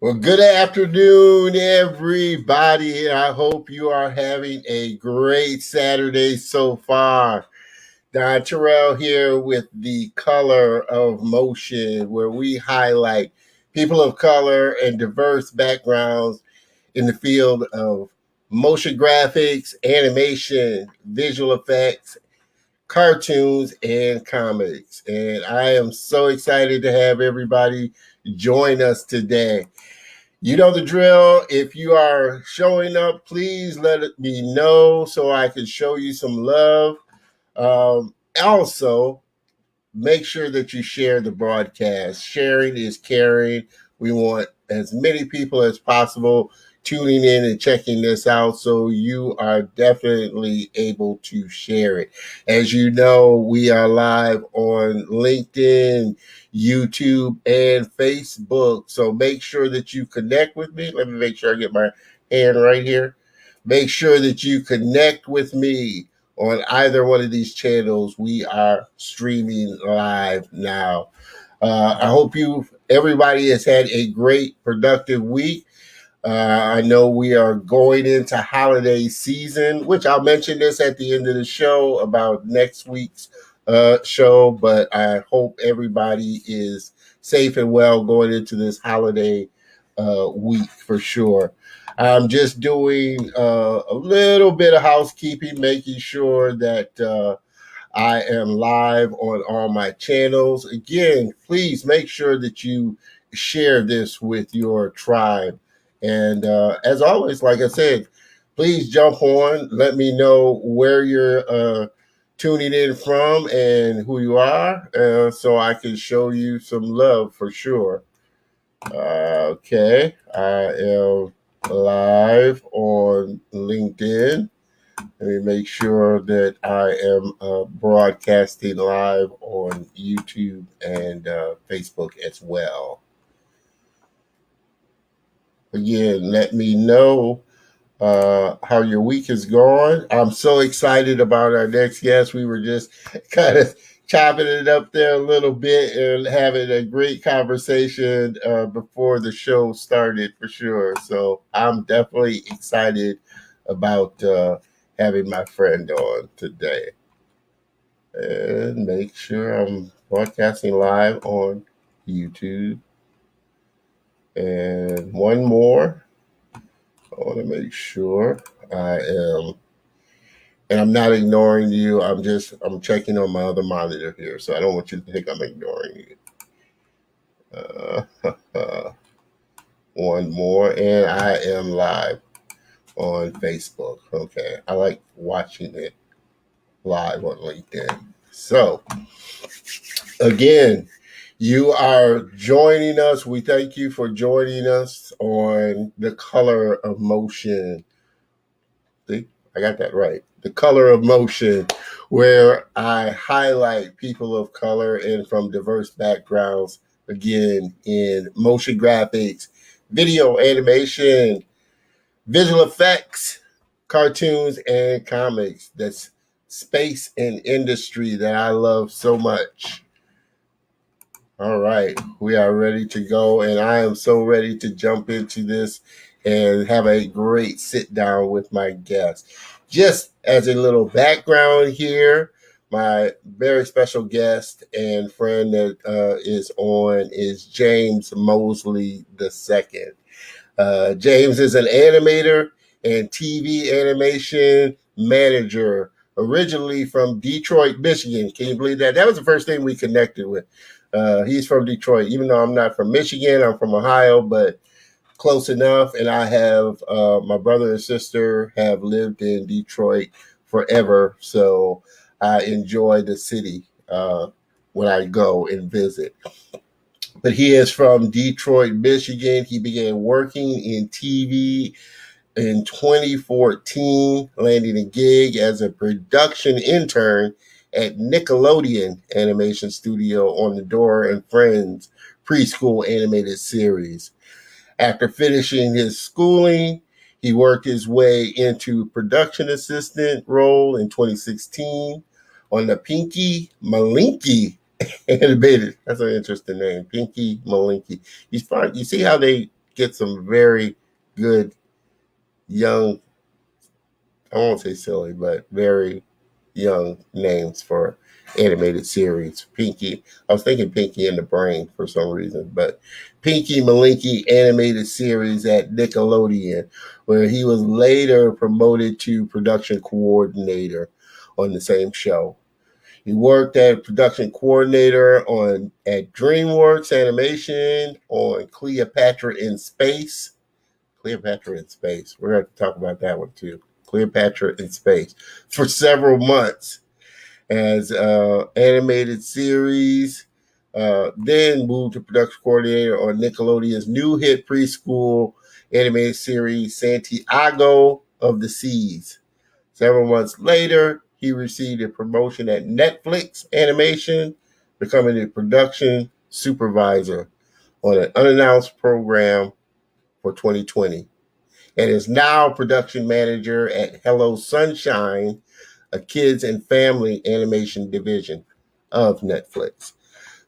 Well, good afternoon, everybody. I hope you are having a great Saturday so far. Don Terrell here with the Color of Motion, where we highlight people of color and diverse backgrounds in the field of motion graphics, animation, visual effects, cartoons, and comics. And I am so excited to have everybody join us today. You know the drill. If you are showing up, please let me know so I can show you some love. Also, make sure that you share the broadcast. Sharing is caring. We want as many people as possible tuning in and checking this out, so you are definitely able to share it. As you know, we are live on LinkedIn, YouTube, and Facebook, so make sure that you connect with me. Let me make sure I get my hand right here. Make sure that you connect with me on either one of these channels. We are streaming live now. I hope everybody has had a great, productive week. I know we are going into holiday season, which I'll mention this at the end of the show about next week's show, but I hope everybody is safe and well going into this holiday week for sure. I'm just doing a little bit of housekeeping, making sure that I am live on all my channels. Again, please make sure that you share this with your tribe. And as always, like I said, please jump on. Let me know where you're tuning in from and who you are so I can show you some love for sure. Okay, I am live on LinkedIn. Let me make sure that I am broadcasting live on YouTube and Facebook as well. Again, let me know how your week is going. I'm so excited about our next guest. We were just kind of chopping it up there a little bit and having a great conversation before the show started for sure. So I'm definitely excited about having my friend on today. And make sure I'm broadcasting live on YouTube. And one more. I want to make sure I am, and I'm not ignoring you. I'm checking on my other monitor here, so I don't want you to think I'm ignoring you. One more, and I am live on Facebook. Okay, I like watching it live on LinkedIn. So, again, you are joining us. We thank you for joining us on The Color of Motion. See, I got that right. The Color of Motion, where I highlight people of color and from diverse backgrounds, again, in motion graphics, video animation, visual effects, cartoons, and comics. That's space and industry that I love so much. All right, we are ready to go, and I am so ready to jump into this and have a great sit down with my guest. Just as a little background here, my very special guest and friend that is on is James Mosley II. James is an animator and TV animation manager, originally from Detroit, Michigan. Can you believe that? That was the first thing we connected with. He's from Detroit, even though I'm not from Michigan. I'm from Ohio, but close enough. And I have my brother and sister have lived in Detroit forever, so I enjoy the city when I go and visit. But he is from Detroit, Michigan. He began working in TV in 2014, landing a gig as a production intern at Nickelodeon Animation Studio on the Dora and Friends preschool animated series. After finishing his schooling, he worked his way into production assistant role in 2016 on the Pinky Malinky animated. That's an interesting name, Pinky Malinky. You see how they get some very good young, I won't say silly, but very young names for animated series. Pinky, I was thinking Pinky and the Brain for some reason, but Pinky Malinky animated series at Nickelodeon, where he was later promoted to production coordinator on the same show. He worked as production coordinator at DreamWorks Animation on Cleopatra in Space. Cleopatra in Space. We're going to talk about that one too. Cleopatra in Space for several months as animated series. Then moved to production coordinator on Nickelodeon's new hit preschool animated series Santiago of the Seas. Several months later, he received a promotion at Netflix Animation, becoming a production supervisor on an unannounced program for 2020, and is now production manager at Hello Sunshine, a kids and family animation division of Netflix.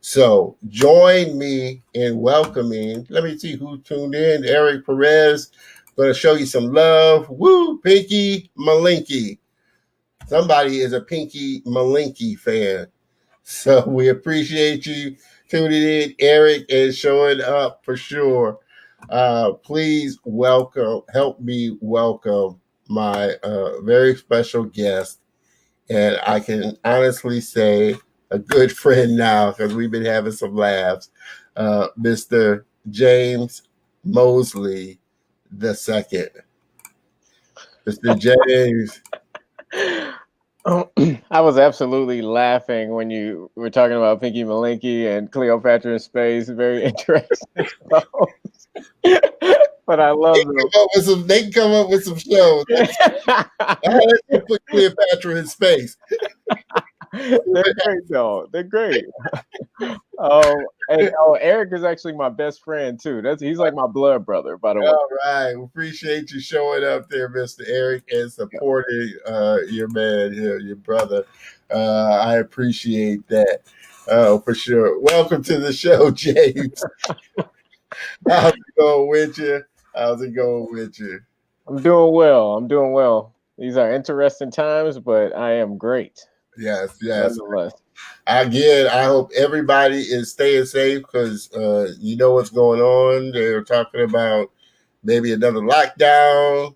So join me in welcoming, let me see who tuned in. Eric Perez, going to show you some love. Woo, Pinky Malinky. Somebody is a Pinky Malinky fan. So we appreciate you tuning in, Eric, and showing up for sure. Please help me welcome my very special guest. And I can honestly say a good friend now because we've been having some laughs. Mr. James Mosley II. Mr. James. I was absolutely laughing when you were talking about Pinky Malinky and Cleopatra in Space. Very interesting. But I love them. They can come up with some shows. Let's put Cleopatra in Space. They're great, though. They're great. Eric is actually my best friend too. He's like my blood brother, by the way. All right, we appreciate you showing up there, Mr. Eric, and supporting your man here, your brother. I appreciate that for sure. Welcome to the show, James. How's it going with you? I'm doing well. These are interesting times, but I am great. Yes. Again, I hope everybody is staying safe because you know what's going on. They're talking about maybe another lockdown.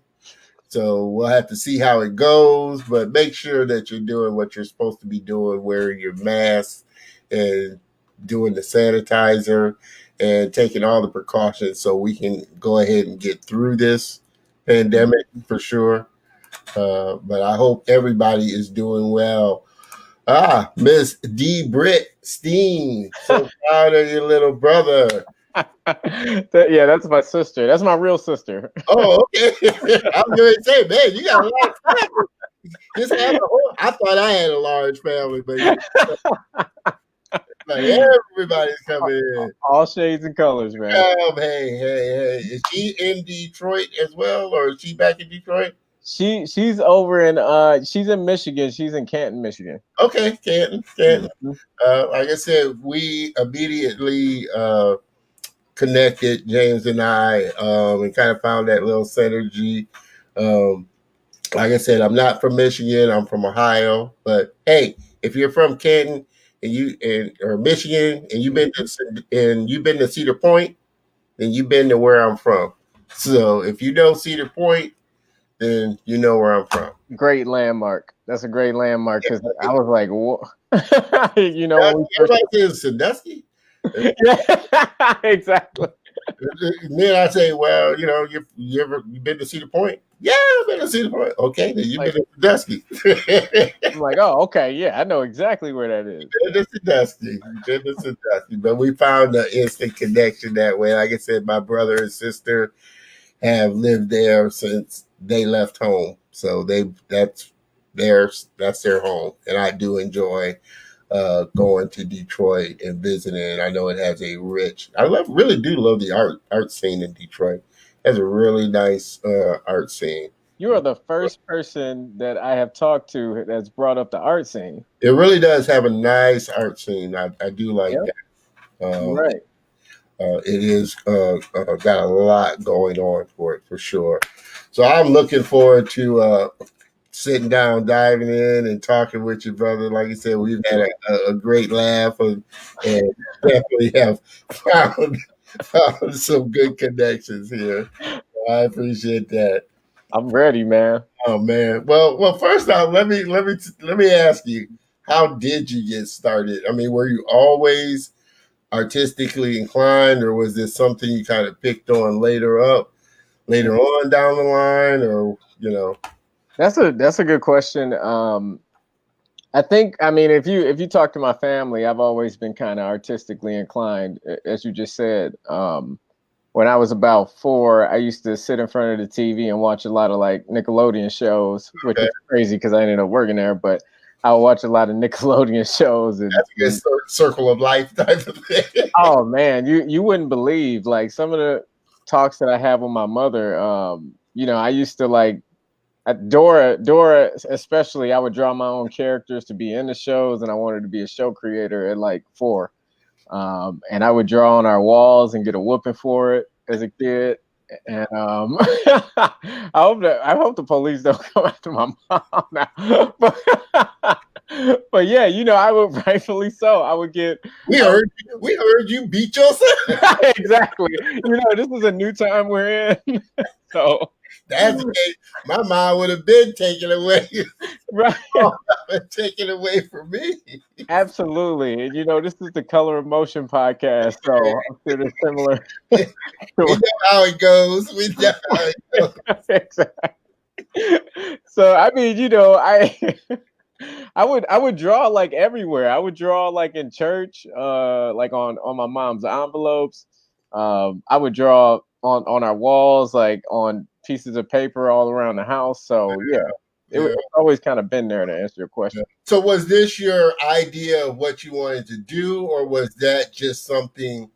So we'll have to see how it goes, but make sure that you're doing what you're supposed to be doing, wearing your mask and doing the sanitizer and taking all the precautions so we can go ahead and get through this pandemic for sure. But I hope everybody is doing well. Miss D. Britt Steen. So proud of your little brother. Yeah, that's my sister. That's my real sister. Oh, okay. I was going to say, man, you got a lot of family. I thought I had a large family, but like everybody's coming in. All shades and colors, man. Hey. Is she in Detroit as well, or is she back in Detroit? She's over in she's in Michigan. She's in Canton, Michigan. Okay, Canton. Mm-hmm. Like I said, we immediately connected, James and I, and kind of found that little synergy. Like I said, I'm not from Michigan. I'm from Ohio. But hey, if you're from Canton or Michigan and you've been to Cedar Point, then you've been to where I'm from. So if you know Cedar Point, then you know where I'm from. Great landmark. That's a great landmark because I was like, what? Everybody says Sandusky. Yeah, exactly. And then I say, well, you've been to Cedar Point? Yeah, I've been to Cedar Point. Okay, then you've been to Sandusky. I'm like, oh, okay, yeah, I know exactly where that is. You've been to Sandusky. But we found an instant connection that way. Like I said, my brother and sister have lived there since they left home. So that's their home. And I do enjoy going to Detroit and visiting. I know it has a rich. Really do love the art scene in Detroit. It has a really nice art scene. You are the first person that I have talked to that's brought up the art scene. It really does have a nice art scene. I do like that. Right. it is got a lot going on for it for sure. So I'm looking forward to sitting down, diving in, and talking with you, brother. Like I said, we've had a great laugh and definitely have found some good connections here. I appreciate that. I'm ready, man. Oh man. Well. First off, let me ask you, how did you get started? I mean, were you always artistically inclined, or was this something you kind of picked on later on down the line, or That's a good question. I think, I mean, if you talk to my family, I've always been kind of artistically inclined, as you just said. When I was about 4, I used to sit in front of the TV and watch a lot of like Nickelodeon shows, which Okay. is crazy because I ended up working there. But I would watch a lot of Nickelodeon shows, That's a good circle of life type of thing. oh man, you wouldn't believe like some of the talks that I have with my mother. I used to like Dora, especially. I would draw my own characters to be in the shows, and I wanted to be a show creator at like 4. And I would draw on our walls and get a whooping for it as a kid. And I hope the police don't come after my mom now. But yeah, I would rightfully so. I would get. we heard you beat yourself. Exactly. This is a new time we're in. So That's the case. My mind would have been taken away. right. Taken away from me. Absolutely. And this is the Color of Motion podcast. So I'm sure there's similar. We know how it goes. We know how it goes. Exactly. So I mean, I would draw like everywhere. I would draw like in church, like on my mom's envelopes. I would draw on our walls, like on pieces of paper all around the house. So yeah. It's always kind of been there, to answer your question. So was this your idea of what you wanted to do, or was that just something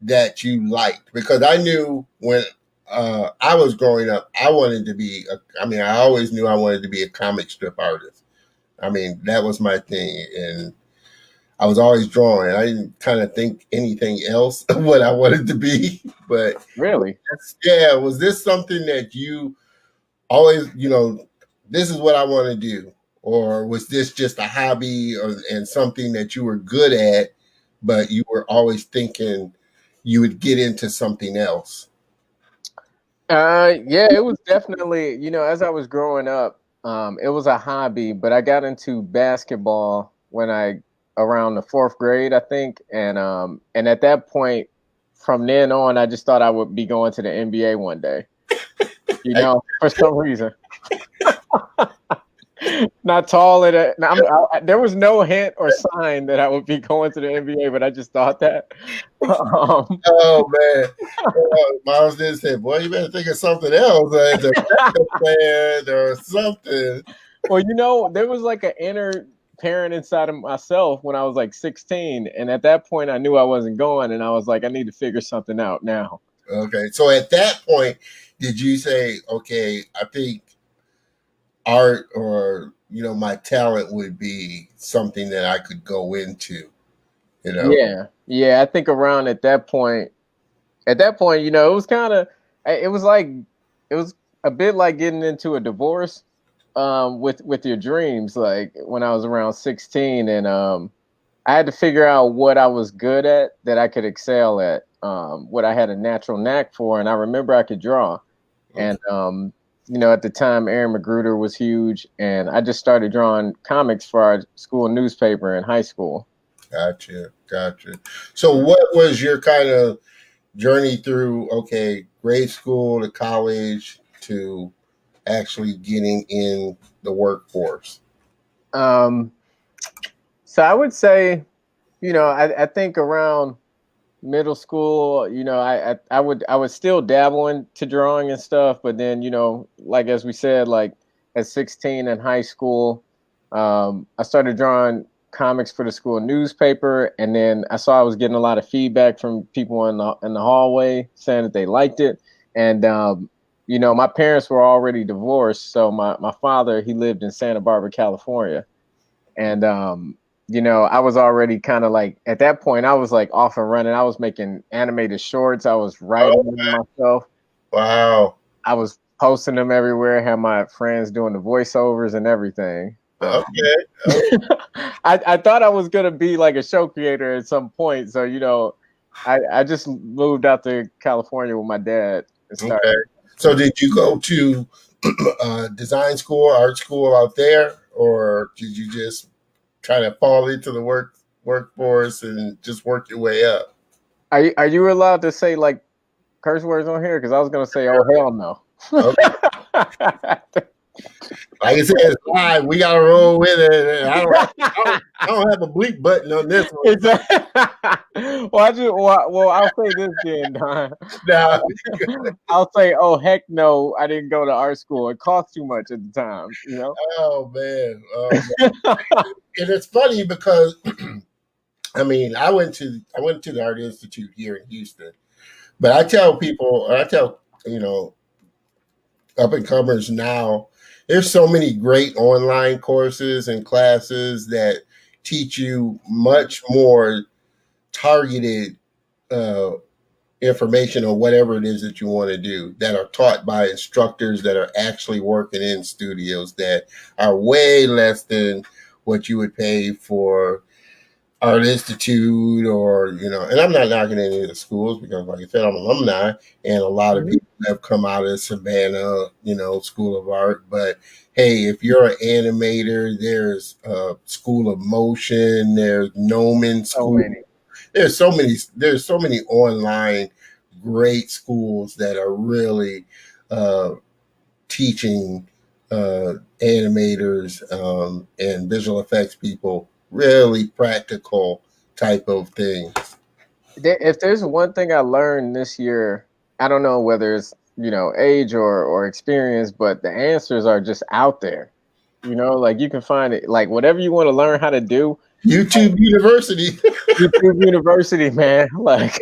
that you liked? Because I knew when I was growing up, I wanted to be, I always knew I wanted to be a comic strip artist. I mean, that was my thing. And I was always drawing. I didn't kind of think anything else of what I wanted to be. But really, was this something that you always, this is what I want to do? Or was this just a hobby and something that you were good at, but you were always thinking you would get into something else? Yeah, it was definitely, as I was growing up, it was a hobby, but I got into basketball around the 4th grade, I think. And at that point, from then on, I just thought I would be going to the NBA one day, for some reason. Not tall. There was no hint or sign that I would be going to the NBA, but I just thought that. Oh man, Miles did say, "Boy, you better think of something else, as a plan or something." Well, there was like an inner parent inside of myself when I was like 16, and at that point, I knew I wasn't going, and I was like, I need to figure something out now. Okay, so at that point, did you say, "Okay, I think art or my talent would be something that I could go into"? Yeah. I think around at that point, it was it was a bit like getting into a divorce with your dreams. Like when I was around 16, and I had to figure out what I was good at that I could excel at, what I had a natural knack for, and I remember I could draw, and at the time Aaron Magruder was huge, and I just started drawing comics for our school newspaper in high school. Gotcha. So what was your kind of journey through, grade school to college to actually getting in the workforce? So I would say, I think around middle school, I would still dabble into drawing and stuff, but then, like as we said, like at 16 in high school, I started drawing comics for the school newspaper, and then I saw I was getting a lot of feedback from people in the hallway saying that they liked it, and my parents were already divorced, so my father, he lived in Santa Barbara, California, and you know, I was already kind of like, at that point, I was like off and running. I was making animated shorts. I was writing Oh, them myself. wow. I was posting them everywhere. Had my friends doing the voiceovers and everything. Okay. Okay. I thought I was gonna be like a show creator at some point. So you know, I just moved out to California with my dad and Okay. started. So did you go to design school, art school out there, or did you just try to fall into the workforce and just work your way up? Are you allowed to say like curse words on here? Because I was gonna say, oh hell no. Okay. Like I said, it's live. We gotta roll with it. I don't have a bleep button on this one. Exactly. Well, I'll say this then, Don. Now, I'll say, oh heck no, I didn't go to art school. It cost too much at the time, you know. oh man, and it's funny because I mean, I went to the Art Institute here in Houston, but I tell people, I tell you know, up and comers now, there's so many great online courses and classes that teach you much more targeted uh, information on whatever it is that you want to do, that are taught by instructors that are actually working in studios, that are way less than what you would pay for Art Institute, or and I'm not knocking any of the schools because, like I said, I'm alumni, and a lot of Mhm. people have come out of Savannah, School of Art. But hey, if you're an animator, there's School of Motion, there's Gnomon So School. many. There's so many online great schools that are really uh, teaching animators and visual effects people really practical type of things. If there's one thing I learned this year, I don't know whether it's age or experience, but the answers are just out there. You know, like you can find it, like whatever you want to learn how to do. YouTube University. YouTube University, man. Like,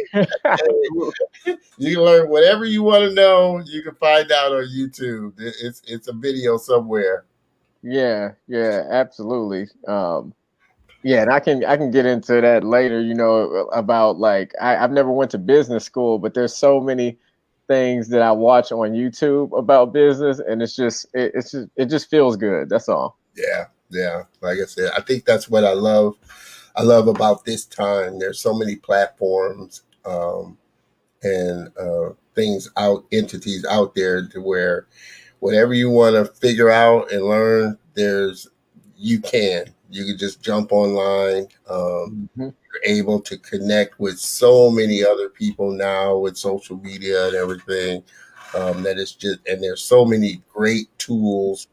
You can learn whatever you want to know. You can find out on YouTube. It's a video somewhere. yeah, absolutely. Yeah, and I can get into that later. You know, about like I've never went to business school, but there's so many things that I watch on YouTube about business, and it just feels good. That's all. Yeah, yeah. Like I said, I think that's what I love. I love about this time. There's so many platforms and entities out there to where whatever you want to figure out and learn, you can. You can just jump online. Mhm. You're able to connect with so many other people now with social media and everything. That is just, and there's so many great tools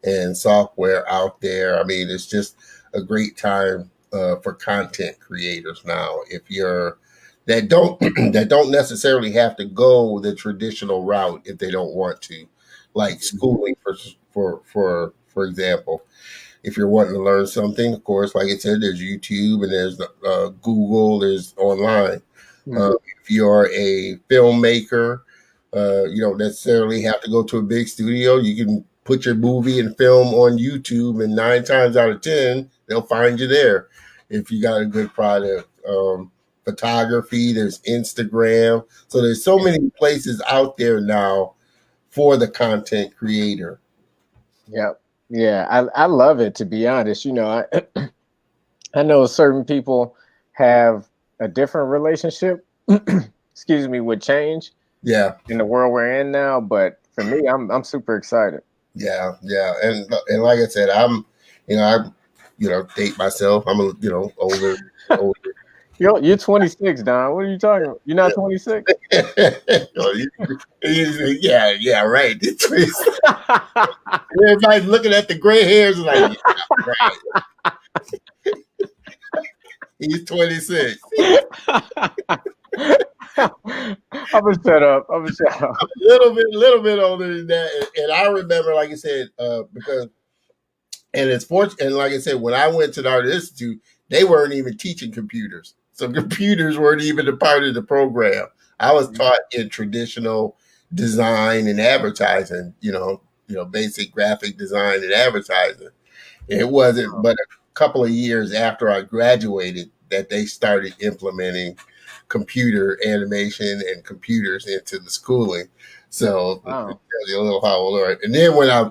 and software out there. I mean, it's just a great time for content creators now. If you're that don't that don't necessarily have to go the traditional route if they don't want to, like schooling for example. If you're wanting to learn something, of course, like I said, there's YouTube and there's Google, there's online. Mhm. If you're a filmmaker, you don't necessarily have to go to a big studio. You can put your movie and film on YouTube, and 9 times out of 10, they'll find you there if you got a good product. Photography, there's Instagram. So there's so many places out there now for the content creator. Yep. Yeah, I love it, to be honest. You know, I know certain people have a different relationship, excuse me, with change Yeah, in the world we're in now. But for me, I'm super excited. yeah, yeah. And like I said, I date myself. I'm older. You're 26, Don. What are you talking about? You're not 26? Yeah, yeah, right. Everybody's looking at the gray hairs and like, yeah, right. He's 26. I'm gonna shut up. I'm gonna shut up. A little bit older than that. And I remember, like I said, because it's fortunate. And like I said, when I went to the Art Institute, they weren't even teaching computers, so computers weren't even a part of the program. I was taught in traditional design and advertising. Basic graphic design and advertising. It wasn't, but couple of years after I graduated that they started implementing computer animation and computers into the schooling. So it Wow. tells you a little how old I am. And then when I,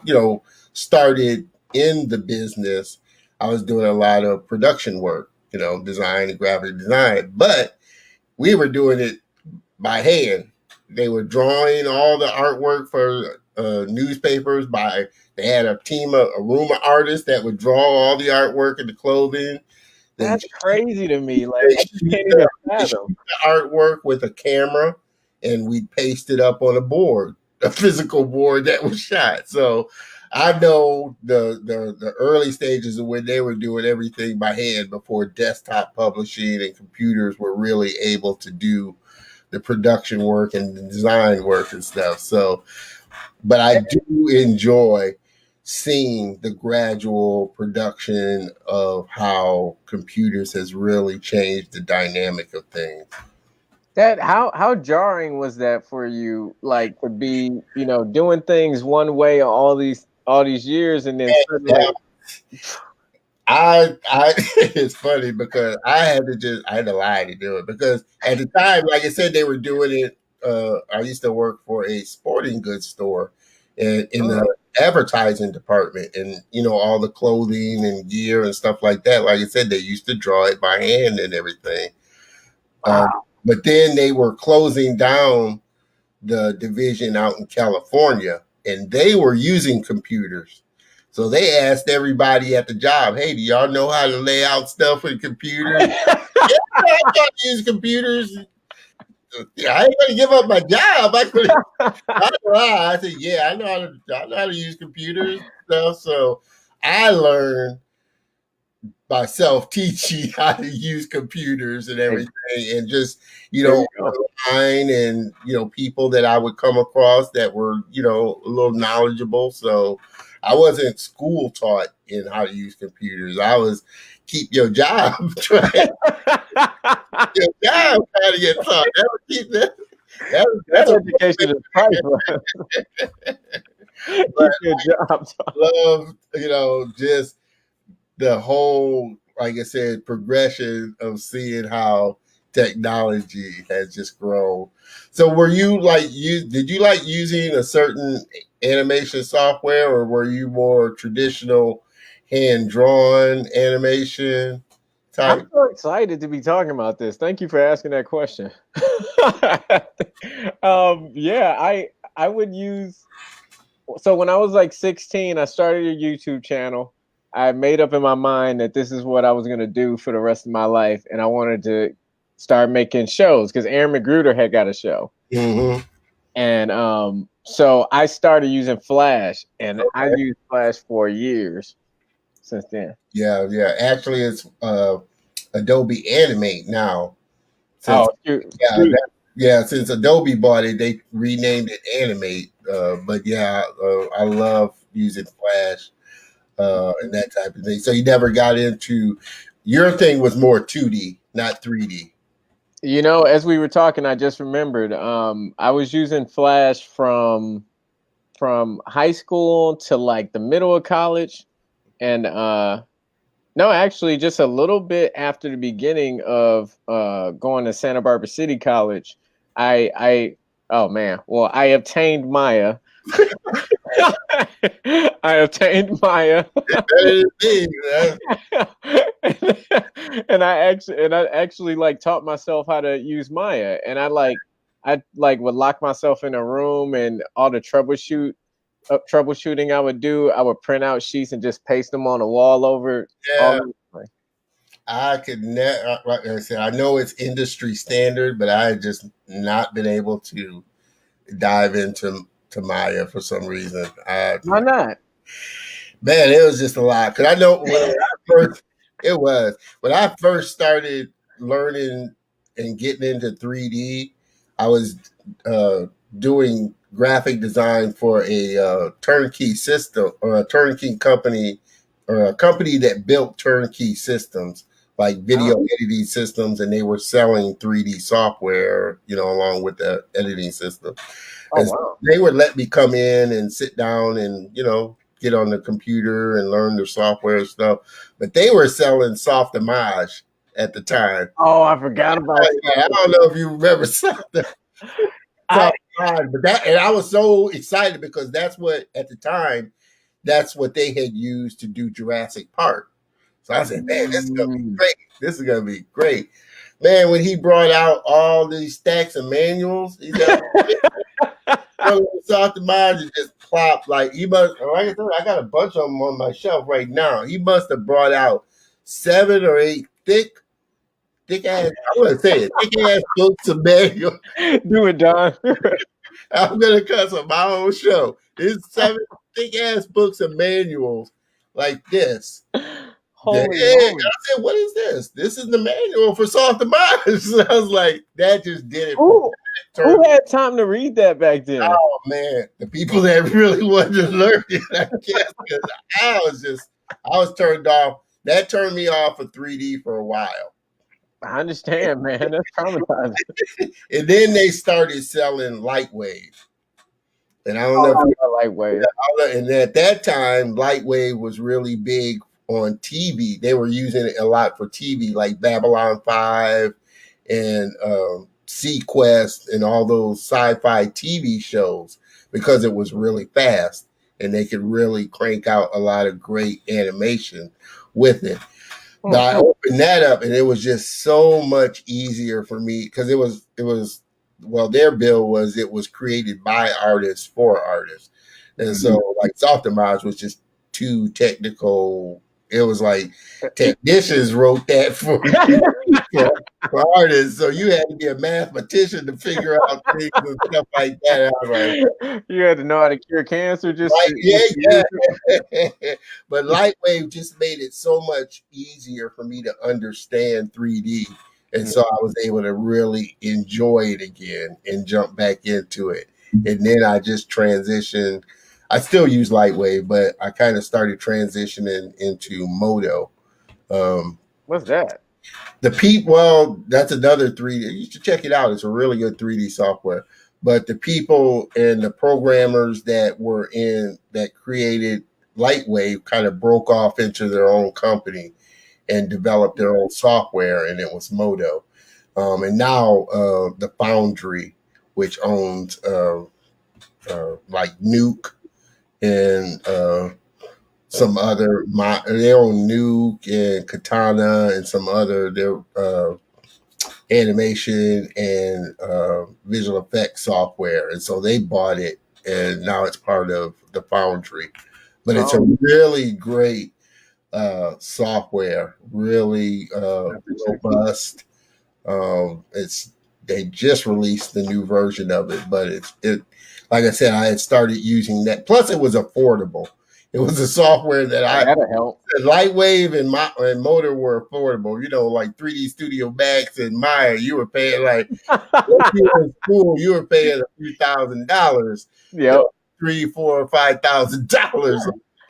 started in the business, I was doing a lot of production work, design and graphic design, but we were doing it by hand. They were drawing all the artwork for newspapers they had a room of artists that would draw all the artwork and the clothing. They That's crazy to me. Like, they I just shoot can't even they shoot fathom. the artwork with a camera, and we paste it up on a board, a physical board that was shot. So I know the early stages of when they were doing everything by hand before desktop publishing and computers were really able to do the production work and the design work and stuff. So, but I do enjoy seeing the gradual production of how computers has really changed the dynamic of things. That how jarring was that for you? Like, to be, doing things one way all these years, and then Yeah, suddenly, it's funny because I had to lie to do it because at the time, like I said, they were doing it. I used to work for a sporting goods store in oh, the advertising department, and all the clothing and gear and stuff like that. Like I said, they used to draw it by hand and everything. wow. But then they were closing down the division out in California, and they were using computers. So they asked everybody at the job, "Hey, do y'all know how to lay out stuff with computers?" Yeah, I know how to use computers. Yeah, I ain't gonna give up my job. I said, "Yeah, I know how to use computers." Stuff. So I learned by self teaching how to use computers and everything, and just There you go. online, and people that I would come across that were a little knowledgeable. So I wasn't school taught in how to use computers. I was keep your job, trying your job trying to get taught. That was keep that. That's That a education is priceless. but Keep your job. love, just the whole, like I said, progression of seeing how technology has just grown. So were you did you like using a certain animation software, or were you more traditional hand drawn animation I'm type? so excited to be talking about this. Thank you for asking that question. Yeah, I would use. So when I was like 16, I started a YouTube channel. I made up in my mind that this is what I was gonna do for the rest of my life, and I wanted to start making shows because Aaron McGruder had got a show, Mm-hmm. and so I started using Flash, and I Okay. used Flash for years since then. Yeah, yeah. Actually, it's Adobe Animate now. Since Oh, yeah, excuse since Adobe bought it, they renamed it Animate. But yeah, I love using Flash and that type of thing. So you never got into your thing was more 2D, not 3D. As we were talking, I just remembered. I was using Flash from high school to like the middle of college, and no, actually, just a little bit after the beginning of going to Santa Barbara City College. I oh man, well, I obtained Maya. I obtained Maya. That is big. and I actually like taught myself how to use Maya, and I would lock myself in a room, and all the troubleshooting I would do, I would print out sheets and just paste them on the wall over all Yeah, over the place. I could never. Like I said, I know it's industry standard, but I had just not been able to dive into Maya for some reason. Why not? Man, it was just a lot. Because I know it was when I first started learning and getting into 3D. I was uh, doing graphic design for a turnkey system, or a turnkey company, or a company that built turnkey systems like Oh, video editing systems, and they were selling 3D software, along with the editing system. oh And so wow. they would let me come in and sit down and, get on the computer and learn the software and stuff. But they were selling soft image at the time. Oh, I forgot about I don't know if you remember something. But and I was so excited because that's what at the time, that's what they had used to do Jurassic Park. So I said, man, this is gonna be great. This is gonna be great. Man, when he brought out all these stacks of manuals, he got soft image and just plopped like he must. Like I said, I got a bunch of them on my shelf right now. He must have brought out 7 or 8 thick ass. I want to say it, thick ass books of manuals. Do it, Don. I'm gonna cuss on my own show. There's 7 thick ass books of manuals like this. Holy I said, what is this? This is the manual for soft image. I was like, that just did it. Who had time to read that back then? Oh man, the people that really wanted to learn it, I guess, because I was turned off. That turned me off of 3D for a while. I understand, man. That's traumatizing. And then they started selling Lightwave. And I don't know if Lightwave. And at that time, Lightwave was really big on TV. They were using it a lot for TV, like Babylon 5 and Sequest and all those sci-fi TV shows, because it was really fast and they could really crank out a lot of great animation with it. But I opened that up and it was just so much easier for me because it was their bill was it was created by artists for artists. And so like soft image was just too technical. It was like technicians wrote that for artists. So you had to be a mathematician to figure out things and stuff like that. I was like, you had to know how to cure cancer. Just yeah. But Lightwave just made it so much easier for me to understand 3D. And so I was able to really enjoy it again and jump back into it. And then I just transitioned. I still use Lightwave, but I kind of started transitioning into Modo. What's that? That's another 3D. You should check it out. It's a really good 3D software. But the people and the programmers that created Lightwave kind of broke off into their own company and developed their own software, and it was Modo. And now the Foundry, which owns like Nuke and some other, they own Nuke and Katana and some other animation and visual effects software. And so they bought it, and now it's part of the Foundry. But it's a really great software, really robust. They just released the new version of it, but it like I said, I had started using that. Plus, it was affordable. It was a software that that'll help. Lightwave and Motor were affordable. You know, like 3D Studio Max and Maya, you were paying like if you were in school, you were paying a few $1,000. Yep, $3,000, $4,000,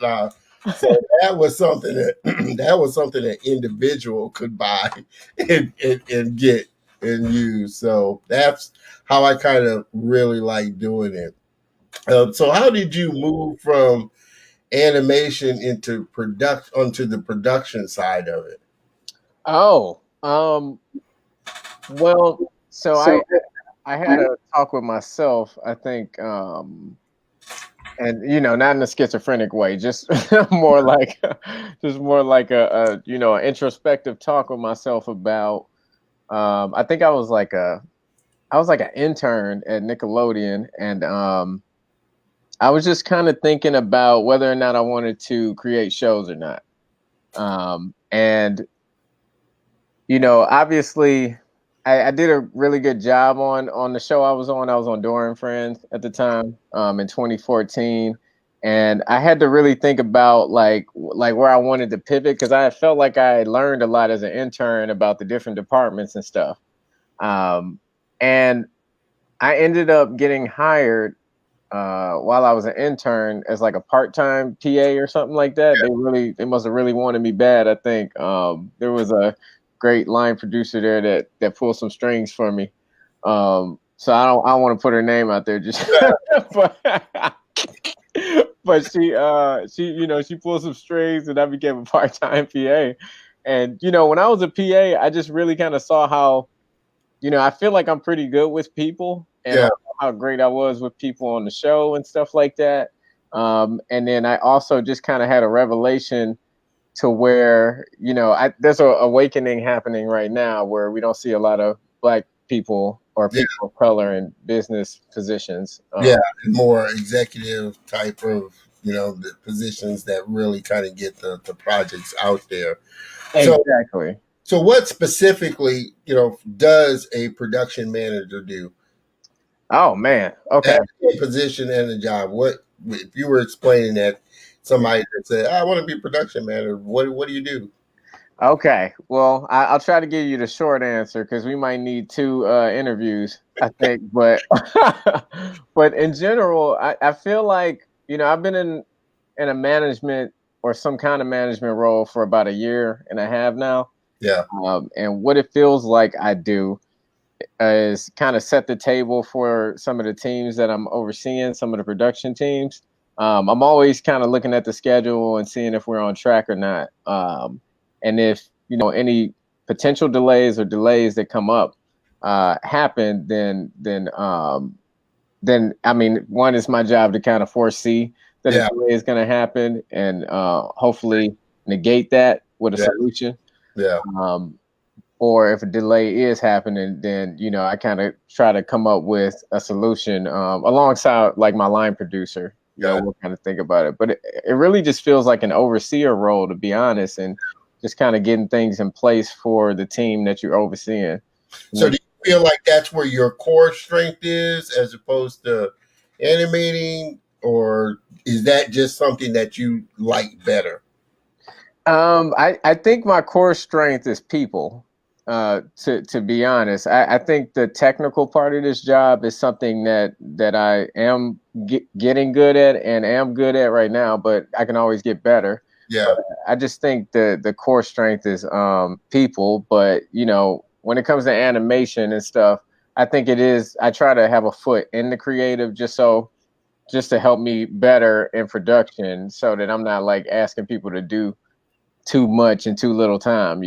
$5,000. So that was something that individual could buy and get and use. So that's how I kind of really like doing it. So how did you move from animation onto the production side of it? Well, so I had a talk with myself, I think, and not in a schizophrenic way, just more like a an introspective talk with myself about. I think I was like an intern at Nickelodeon, and I was just kind of thinking about whether or not I wanted to create shows or not. And obviously, I did a really good job on the show I was on. I was on Dora and Friends at the time, in 2014. And I had to really think about like where I wanted to pivot, because I felt like I learned a lot as an intern about the different departments and stuff. And I ended up getting hired while I was an intern as like a part-time TA or something like that. Yeah. They must have really wanted me bad, I think. There was a great line producer there that pulled some strings for me. So I don't want to put her name out there just but she pulled some strings, and I became a part-time PA. And when I was a PA, I just really kind of saw how, I feel like I'm pretty good with people, and Yeah. how great I was with people on the show and stuff like that. And then I also just kind of had a revelation to where, there's a awakening happening right now where we don't see a lot of Black people or Yeah. people of color in business positions. Yeah, more executive type of, the positions that really kind of get the projects out there. Exactly. So what specifically, does a production manager do? Oh man. Okay. A position and a job. What if you were explaining that somebody that said, "I want to be a production manager"? What do you do? Okay. Well, I'll try to give you the short answer because we might need two interviews, I think. But but in general, I feel like, I've been in a management or some kind of management role for about 1.5 years now. Yeah. And what it feels like I do is kind of set the table for some of the teams that I'm overseeing, some of the production teams. I'm always kind of looking at the schedule and seeing if we're on track or not. And if, any potential delays or delays that come up happen, then I mean, one, is my job to kind of foresee that a delay is going to happen and hopefully negate that with a solution. Yeah. Or if a delay is happening, then, I kind of try to come up with a solution alongside like my line producer. We'll kind of think about it. But it really just feels like an overseer role, to be honest, and just kind of getting things in place for the team that you're overseeing. So do you feel like that's where your core strength is as opposed to animating, or is that just something that you like better? I think my core strength is people. To be honest, I think the technical part of this job is something that I am getting good at and am good at right now, but I can always get better. Yeah. But I just think the core strength is people. But when it comes to animation and stuff, I think it is. I try to have a foot in the creative just to help me better in production, so that I'm not like asking people to do too much in too little time.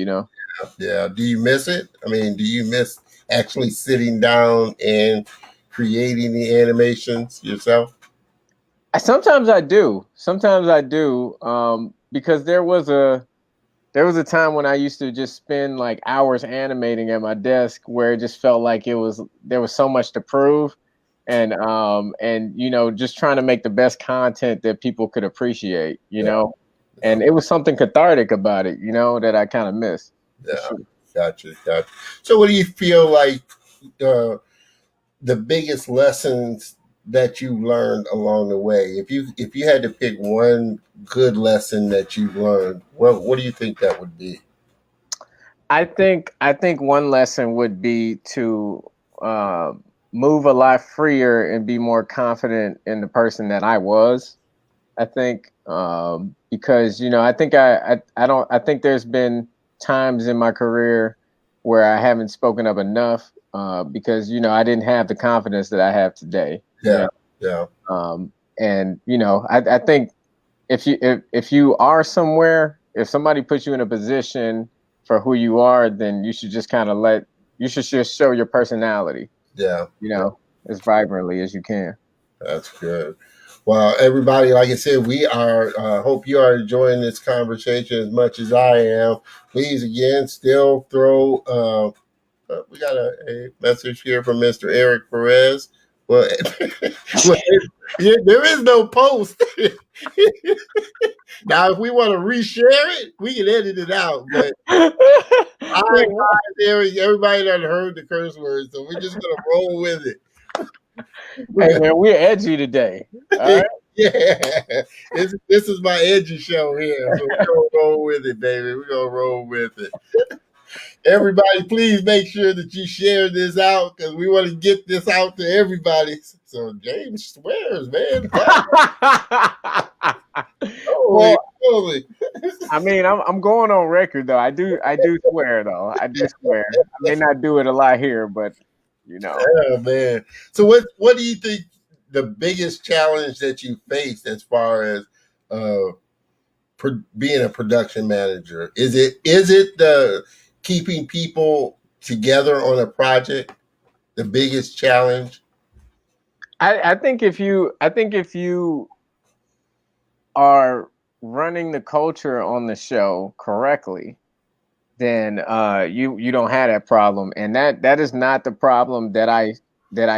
Yeah. Do you miss it? I mean, do you miss actually sitting down and creating the animations yourself? Sometimes I do. Because there was a time when I used to just spend like hours animating at my desk, where it just felt like there was so much to prove, and just trying to make the best content that people could appreciate. And it was something cathartic about it, that I kind of miss. Yeah. Sure. Gotcha. So what do you feel like the biggest lessons that you learned along the way? If you had to pick one good lesson that you've learned, what do you think that would be? I think one lesson would be to move a lot freer and be more confident in the person that I was. I think because I think I think there's been times in my career where I haven't spoken up enough because I didn't have the confidence that I have today. Yeah. And I think if you are somewhere, if somebody puts you in a position for who you are, then you should just kind of you should just show your personality. Yeah. As vibrantly as you can. That's good. Well, everybody, like I said, we are, hope you are enjoying this conversation as much as I am. Please, again, still throw, we got a message here from Mr. Eric Perez. Well, there is no post. Now, if we want to reshare it, we can edit it out. But everybody done heard the curse words, so we're just going to roll with it. Hey man, we're edgy today. All right? Yeah, this is my edgy show here. So we're gonna roll with it, baby. We're gonna roll with it. Everybody, please make sure that you share this out because we want to get this out to everybody. So James swears, man. Holy. I mean, I'm going on record though. I do swear though. I do swear. I may not do it a lot here, but Oh man. So what do you think the biggest challenge that you faced as far as uh, being a production manager? Is it the keeping people together on a project the biggest challenge? I think if you are running the culture on the show correctly, then you don't have that problem, and that is not the problem that I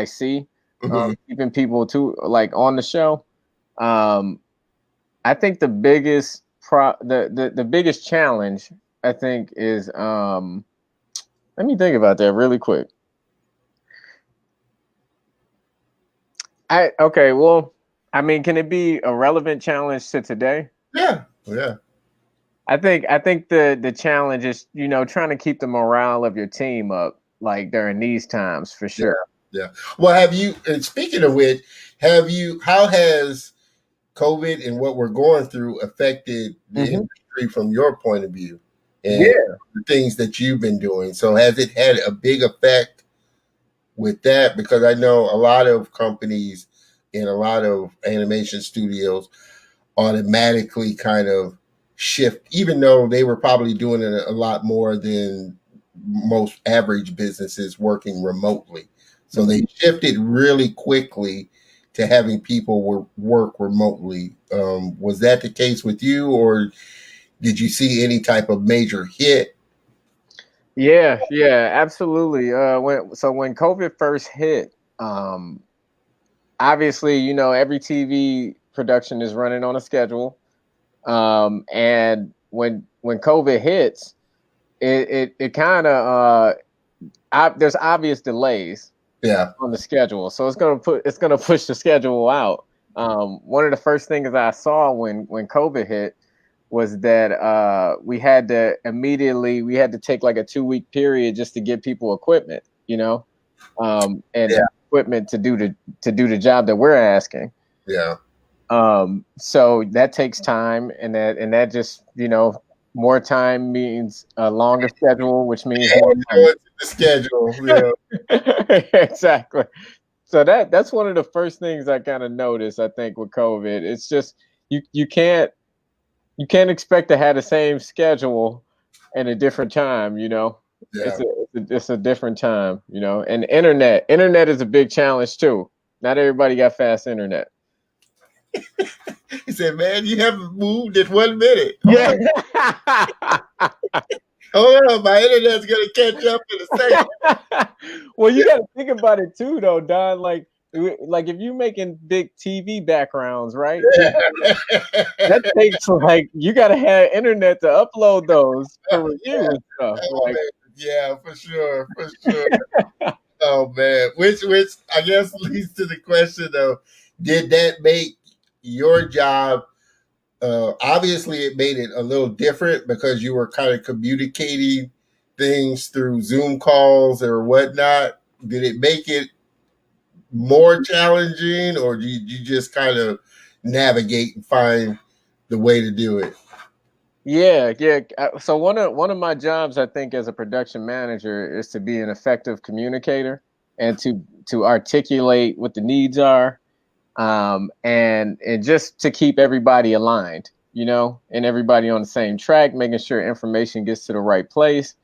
see. Mhm. Keeping people to like on the show. I think the biggest the biggest challenge I think is let me think about that really quick. Okay, well, I mean, can it be a relevant challenge to today? Yeah, yeah, I think the challenge is, trying to keep the morale of your team up like during these times for yeah, sure. yeah. Well, have you? And speaking of which, have you? How has COVID and what we're going through affected the Hmm. industry from your point of view, and Yeah. the things that you've been doing? So, has it had a big effect with that? Because I know a lot of companies and a lot of animation studios automatically kind of shift, even though they were probably doing it a lot more than most average businesses working remotely. So they shifted really quickly to having people work remotely. Was that the case with you, or did you see any type of major hit? Yeah, absolutely. When COVID first hit, obviously, every TV production is running on a schedule. And when COVID hits, it kind of there's obvious delays Yeah, on the schedule, so it's gonna push the schedule out. One of the first things I saw when COVID hit was that we had to take like a 2-week period just to get people equipment, and yeah, equipment to do the job that we're asking. yeah. So that takes time, and that just, more time means a longer schedule, which means more money. Going to the schedule. Yeah, Exactly. So that's one of the first things I kind of noticed, I think, with COVID. It's just you can't expect to have the same schedule in a different time. yeah. It's a different time. And internet is a big challenge too. Not everybody got fast internet. He said, "Man, you haven't moved in 1 minute. Yeah. Hold on, my internet's gonna catch up in a second." Well, you got to think about it too, though, Don. Like if you're making big TV backgrounds, right? That takes like you got to have internet to upload those for review Yeah. and stuff. Oh man, yeah, for sure, for sure. Oh man, which I guess leads to the question of, did that make your job? Obviously, it made it a little different because you were kind of communicating things through Zoom calls or whatnot. Did it make it more challenging, or do you just kind of navigate and find the way to do it? Yeah. So one of my jobs, I think, as a production manager, is to be an effective communicator and to articulate what the needs are, and just to keep everybody aligned, and everybody on the same track, making sure information gets to the right place.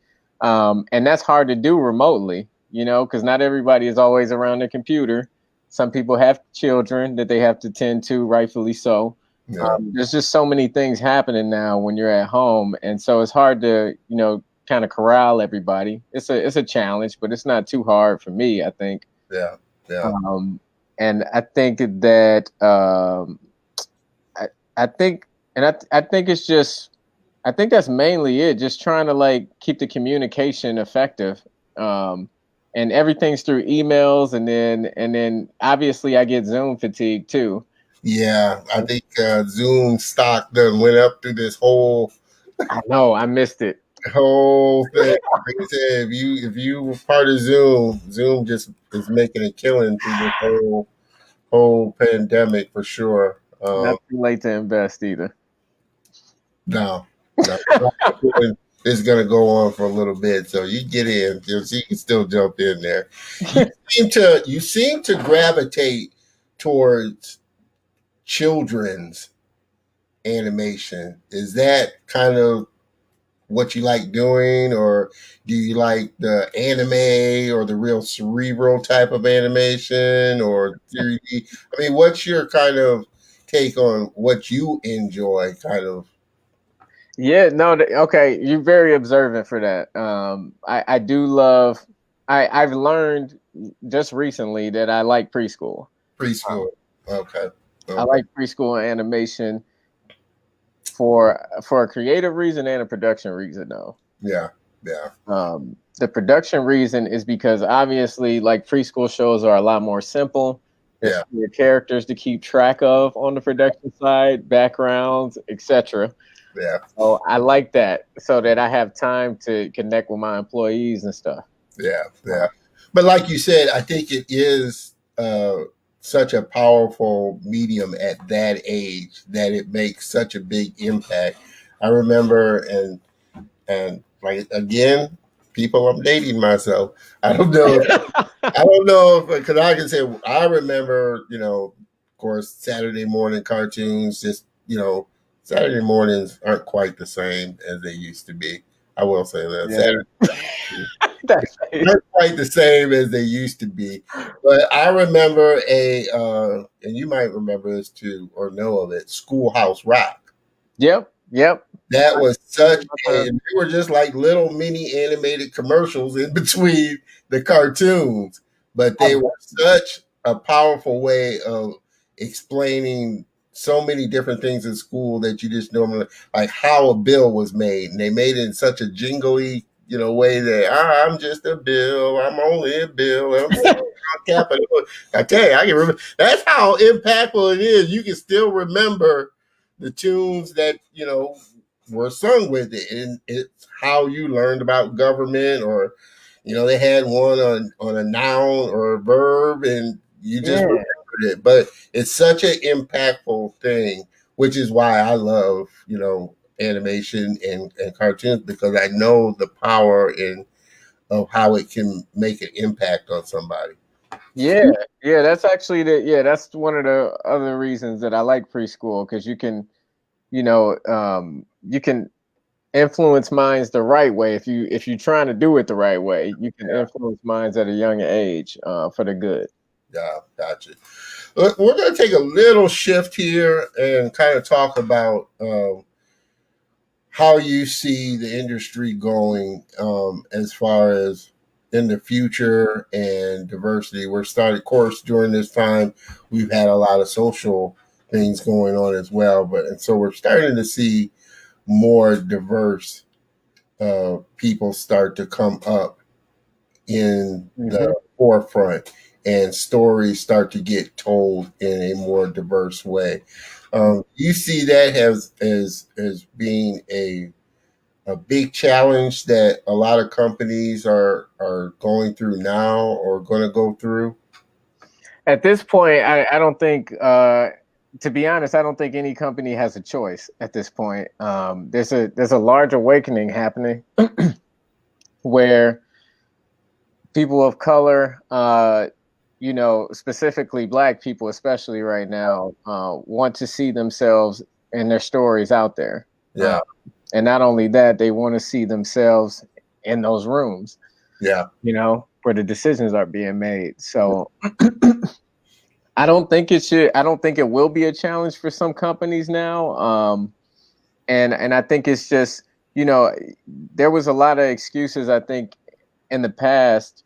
And that's hard to do remotely, because not everybody is always around their computer. Some people have children that they have to tend to, rightfully so. Yeah, There's just so many things happening now when you're at home, and so it's hard to, kind of corral everybody. It's a challenge, but it's not too hard for me, I think. yeah, yeah. Um, and I think that I think I think it's just I think that's mainly it. Just trying to like keep the communication effective, um, and everything's through emails, and then obviously I get Zoom fatigue too. Yeah, I think Zoom stock done went up through this I know I missed it. whole thing. Like I said, if you were part of Zoom, Zoom just is making a killing through this whole pandemic for sure. Not too late to invest either. No, no, it's gonna go on for a little bit, so you get in, so you can still jump in there. You seem to gravitate towards children's animation. Is that kind of what you like doing, or do you like the anime or the real cerebral type of animation or 3D? I mean, what's your kind of take on what you enjoy kind of? Yeah, no, okay, you're very observant for that. I do love. I've learned just recently that I like preschool. Preschool. Okay. I Okay. like preschool animation for a creative reason and a production reason, though. Yeah. Yeah. The production reason is because obviously, like preschool shows are a lot more simple. There's Yeah. fewer characters to keep track of on the production side, backgrounds, etc. Yeah. So I like that, so that I have time to connect with my employees and stuff. Yeah. Yeah. But like you said, I think it is such a powerful medium at that age that it makes such a big impact. I remember, and like again, people, I'm dating myself. I don't know. I don't know if, because I can say I remember, of course, Saturday morning cartoons. Just Saturday mornings aren't quite the same as they used to be. I will say that Yeah, Saturday that's aren't quite the same as they used to be. But I remember and you might remember this too or know of it, Schoolhouse Rock. yep. That was such Uh, and they were just like little mini animated commercials in between the cartoons, but they were such a powerful way of explaining so many different things in school that you just normally, like how a bill was made, and they made it in such a jingly, way that I'm just a bill, I'm only a bill, I'm capital. I tell you, I can remember. That's how impactful it is. You can still remember the tunes that were sung with it, and it's how you learned about government, or they had one on a noun or a verb, and you just yeah, remembered it. But it's such an impactful thing, which is why I love animation and cartoons, because I know the power in of how it can make an impact on somebody. yeah, yeah. That's actually that's one of the other reasons that I like preschool, because you can influence minds the right way. If you're trying to do it the right way, you can influence minds at a young age for the good. Yeah, gotcha. We're going to take a little shift here and kind of talk about how you see the industry going as far as in the future and diversity. We're starting, of course, during this time, we've had a lot of social things going on as well, and so we're starting to see more diverse people start to come up in the Hmm. forefront, and stories start to get told in a more diverse way. You see that as being a big challenge that a lot of companies are going through now or going to go through. At this point, I don't think, to be honest, I don't think any company has a choice at this point. There's a large awakening happening where people of color, specifically Black people, especially right now, want to see themselves and their stories out there. Yeah, And not only that, they want to see themselves in those rooms, yeah, where the decisions are being made. So I don't think it will be a challenge for some companies now. And I think it's just, there was a lot of excuses, I think, in the past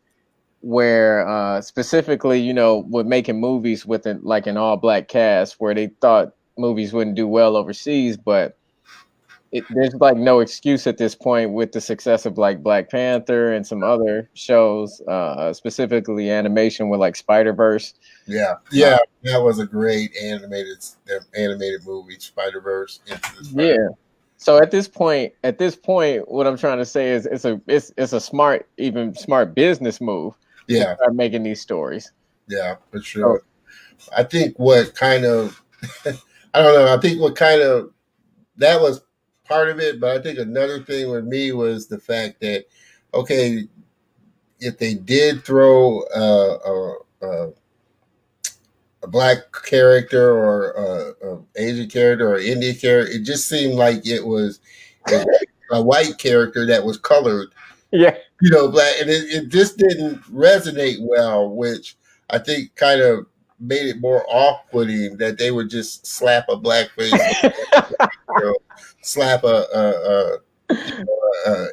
where specifically, with making movies with like an all black cast, where they thought movies wouldn't do well overseas, but there's like no excuse at this point with the success of like Black Panther and some other shows, specifically animation with like Spider-Verse. yeah, Uh, yeah. That was a great animated movie, Spider Verse into the Spider. yeah. So at this point, what I'm trying to say is it's a smart business move to Yeah, start making these stories. yeah, for So sure. I think what kind of I don't know. I think what kind of that was part of it, but I think another thing with me was the fact that okay, if they did throw a black character or a Asian character or Indian character. It just seemed like it was a white character that was colored, Yeah. black, and it just didn't resonate well, which I think kind of made it more off-putting that they would just slap a black face, slap a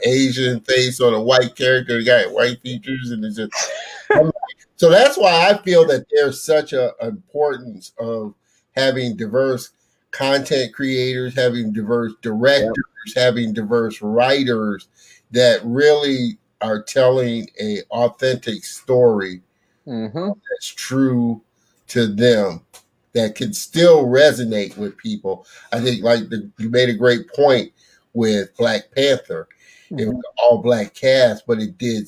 Asian face on a white character, got white features, and it's just so that's why I feel that there's such a importance of having diverse content creators, having diverse directors, having diverse writers that really are telling a authentic story that's true to them, that can still resonate with people. I think you made a great point with Black Panther. It was an all black cast, but it did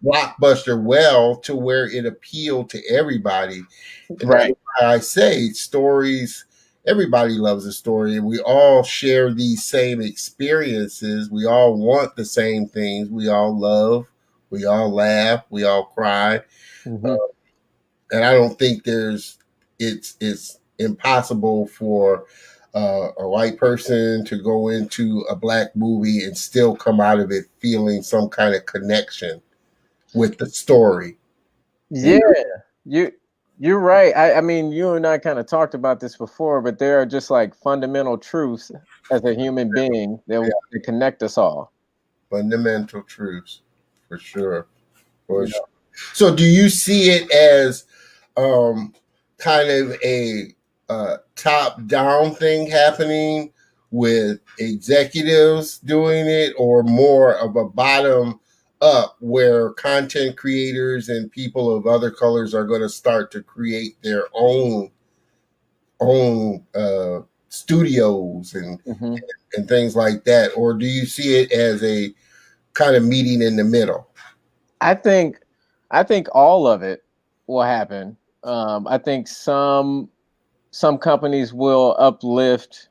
blockbuster well to where it appealed to everybody. And Right. that's why I say stories, everybody loves a story, and we all share these same experiences. We all want the same things. We all love, we all laugh, we all cry. And I don't think it's impossible for a white person to go into a black movie and still come out of it feeling some kind of connection with the story. Yeah, you're right. I mean, you and I kind of talked about this before, but there are just like fundamental truths as a human being that connect us all. Fundamental truths, for sure. So, do you see it as kind of a top-down thing happening with executives doing it, or more of a bottom-up where content creators and people of other colors are going to start to create their own studios and things like that? Or do you see it as a kind of meeting in the middle? I think all of it will happen. I think some companies will uplift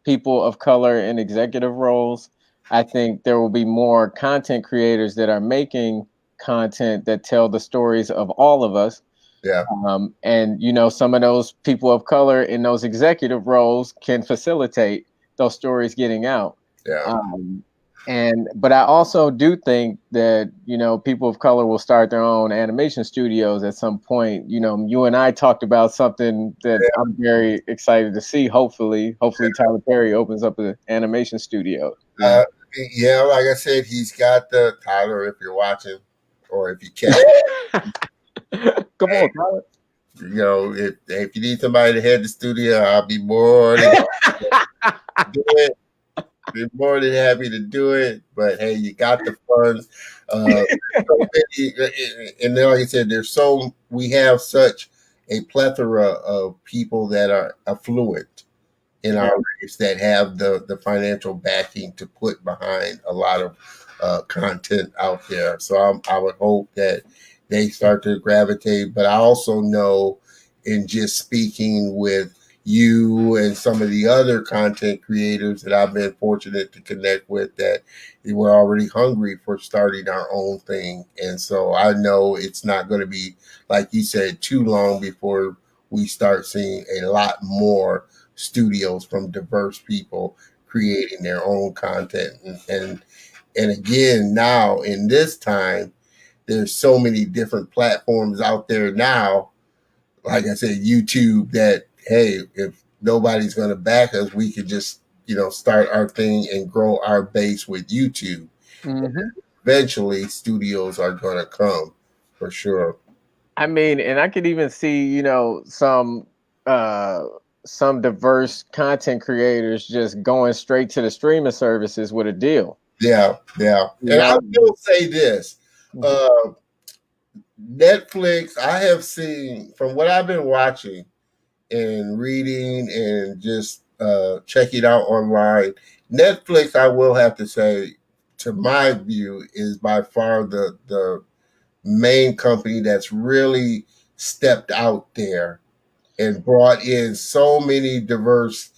people of color in executive roles. I think there will be more content creators that are making content that tell the stories of all of us. Yeah. And some of those people of color in those executive roles can facilitate those stories getting out. Yeah. But I also do think that, people of color will start their own animation studios at some point. You and I talked about something that I'm very excited to see. Hopefully Tyler Perry opens up an animation studio. Like I said, he's got the Tyler, if you're watching or if you catch Come on, Tyler. If you need somebody to head the studio, I'll be more than do it. Be more than happy to do it. But hey, you got the funds. And then, like I said, we have such a plethora of people that are affluent in our race that have the financial backing to put behind a lot of content out there. So I would hope that they start to gravitate. But I also know, in just speaking with you and some of the other content creators that I've been fortunate to connect with, that we're already hungry for starting our own thing. And so I know it's not going to be, like you said, too long before we start seeing a lot more studios from diverse people creating their own content. And again, now in this time, there's so many different platforms out there now, like I said, YouTube, that, hey, if nobody's going to back us, we could just, start our thing and grow our base with YouTube. Eventually, studios are going to come, for sure. I mean, and I could even see, some diverse content creators just going straight to the streaming services with a deal. Yeah. And I will say this. Netflix, I have seen, from what I've been watching and reading and just checking out online, Netflix, I will have to say, to my view, is by far the main company that's really stepped out there and brought in so many diverse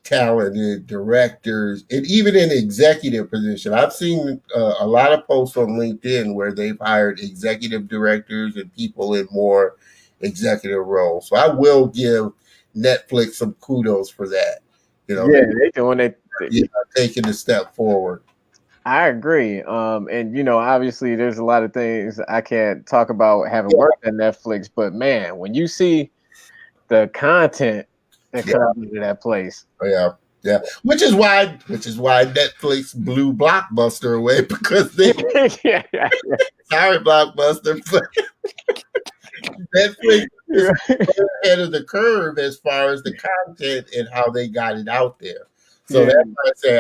talented directors, and even in executive position. I've seen a lot of posts on LinkedIn where they've hired executive directors and people in more executive roles. So I will give Netflix some kudos for that. You know, Yeah, they doing it. taking a step forward. I agree. And obviously there's a lot of things I can't talk about having Yeah, worked at Netflix, but man, when you see the content that yeah, comes into that place. yeah. Yeah, which is why Netflix blew Blockbuster away because they Yeah. sorry Blockbuster, but Netflix is ahead of the curve as far as the content and how they got it out there. So Yeah. that's why I say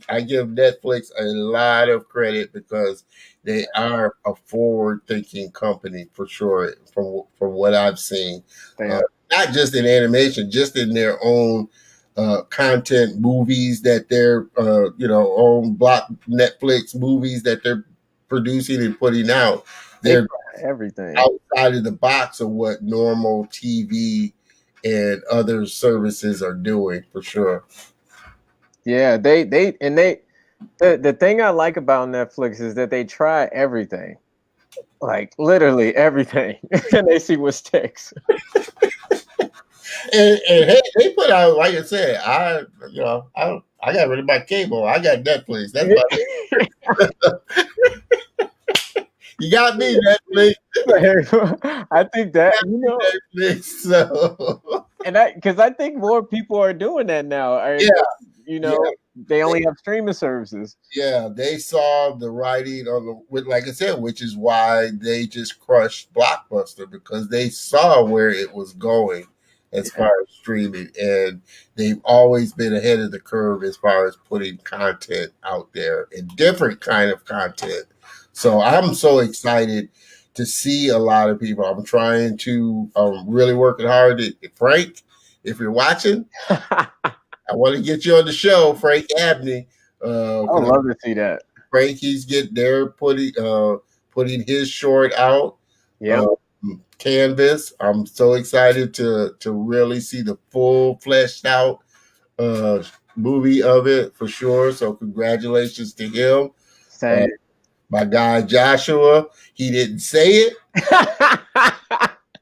I give Netflix a lot of credit because they are a forward thinking company for sure from what I've seen. They Uh, are. Not just in animation, just in their own content movies that they're own block Netflix movies that they're producing and putting out. They They're try everything. outside of the box of what normal TV and other services are doing for sure. Yeah, the thing I like about Netflix is that they try everything. Like literally everything. And they see what sticks. And hey, they put out, like I said, I got rid of my cable. I got Netflix. That's my you got me Netflix. I think that Netflix. So and because I think more people are doing that now. yeah, yeah. They only have streaming services. Yeah, they saw the writing on like I said, which is why they just crushed Blockbuster because they saw where it was going as far as streaming, and they've always been ahead of the curve as far as putting content out there and different kind of content. So I'm so excited to see a lot of people. I'm trying to really working hard. Frank, if you're watching, I want to get you on the show, Frank Abney. I would love to see that. Frankie's putting his short out. Yeah. Canvas. I'm so excited to really see the full fleshed out movie of it for sure. So congratulations to him. Same. My guy Joshua, he didn't say it,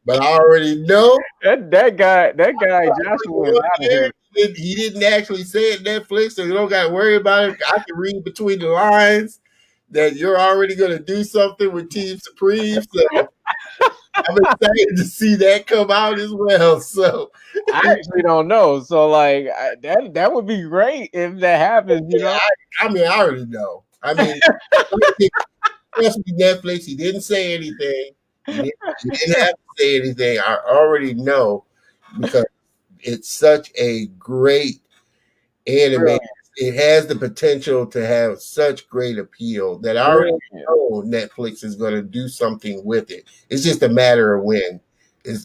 but I already know that guy Joshua is out of here. He didn't actually say it Netflix, so you don't got to worry about it. I can read between the lines that you're already going to do something with Team Supreme. So I'm excited to see that come out as well. So I actually don't know. So like that would be great if that happens. I already know. I mean, trust me, Netflix. He didn't say anything. He didn't have to say anything. I already know because it's such a great anime. It has the potential to have such great appeal that I already know Netflix is going to do something with it. It's just a matter of when. I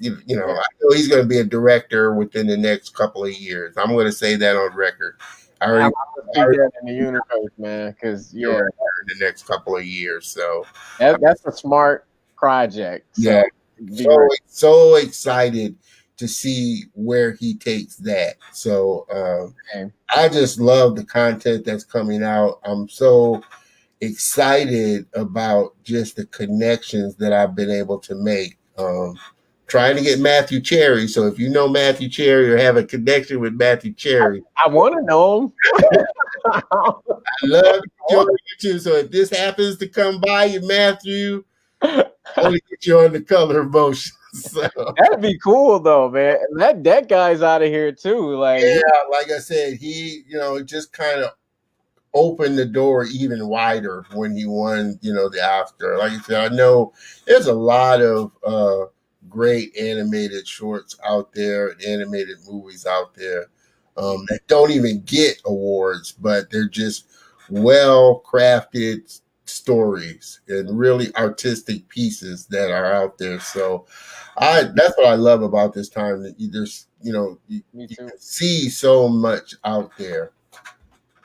know he's going to be a director within the next couple of years. I'm going to say that on record. I'm going to speak that in the universe, man, because in the next couple of years. So that's a smart project. So so excited to see where he takes that. So I just love the content that's coming out. I'm so excited about just the connections that I've been able to make. Trying to get Matthew Cherry. So if you know Matthew Cherry or have a connection with Matthew Cherry, I want to know him. I love you too. So if this happens to come by you, Matthew, I want to get you on the color of motion. So that'd be cool though, man. That guy's out of here too. Like like I said, he just kind of opened the door even wider when he won the Oscar. Like I said, I know there's a lot of great animated shorts out there, animated movies out there that don't even get awards, but they're just well crafted stories and really artistic pieces that are out there. So that's what I love about this time, that you can see so much out there.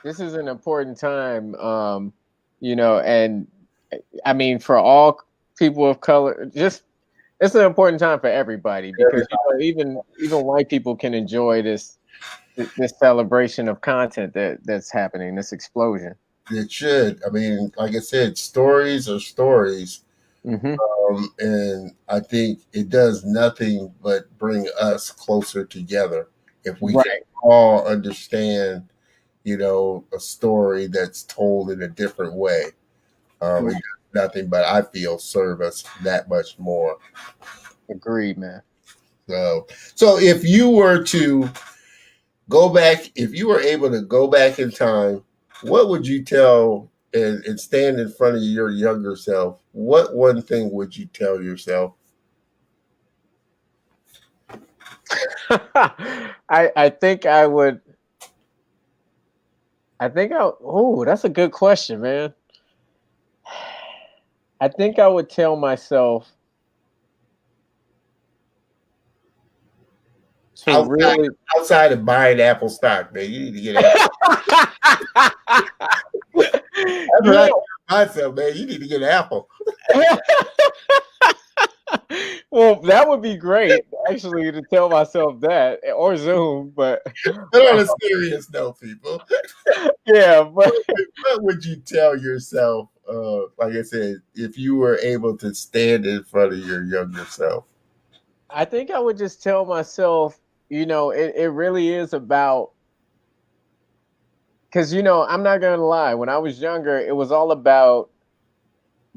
This is an important time, and I mean for all people of color, just it's an important time for everybody because even white people can enjoy this this celebration of content that's happening, this explosion. It should. I mean, like I said, stories are stories. Mm-hmm. And I think it does nothing but bring us closer together if we can Right. all understand, a story that's told in a different way. It does nothing but, I feel, serve us that much more. Agreed, man. So if you were to go back, if you were able to go back in time, what would you tell and stand in front of your younger self? What one thing would you tell yourself? I think I would. Oh, that's a good question, man. I think I would tell myself to really. Outside of buying Apple stock, man, you need to get Apple. That's what I tell myself, man. You need to get Apple. Well, that would be great, actually, to tell myself that, or Zoom, but on a serious note, people. Yeah, but what would you tell yourself? Like I said, if you were able to stand in front of your younger self. I think I would just tell myself, it really is about, because I'm not gonna lie, when I was younger, it was all about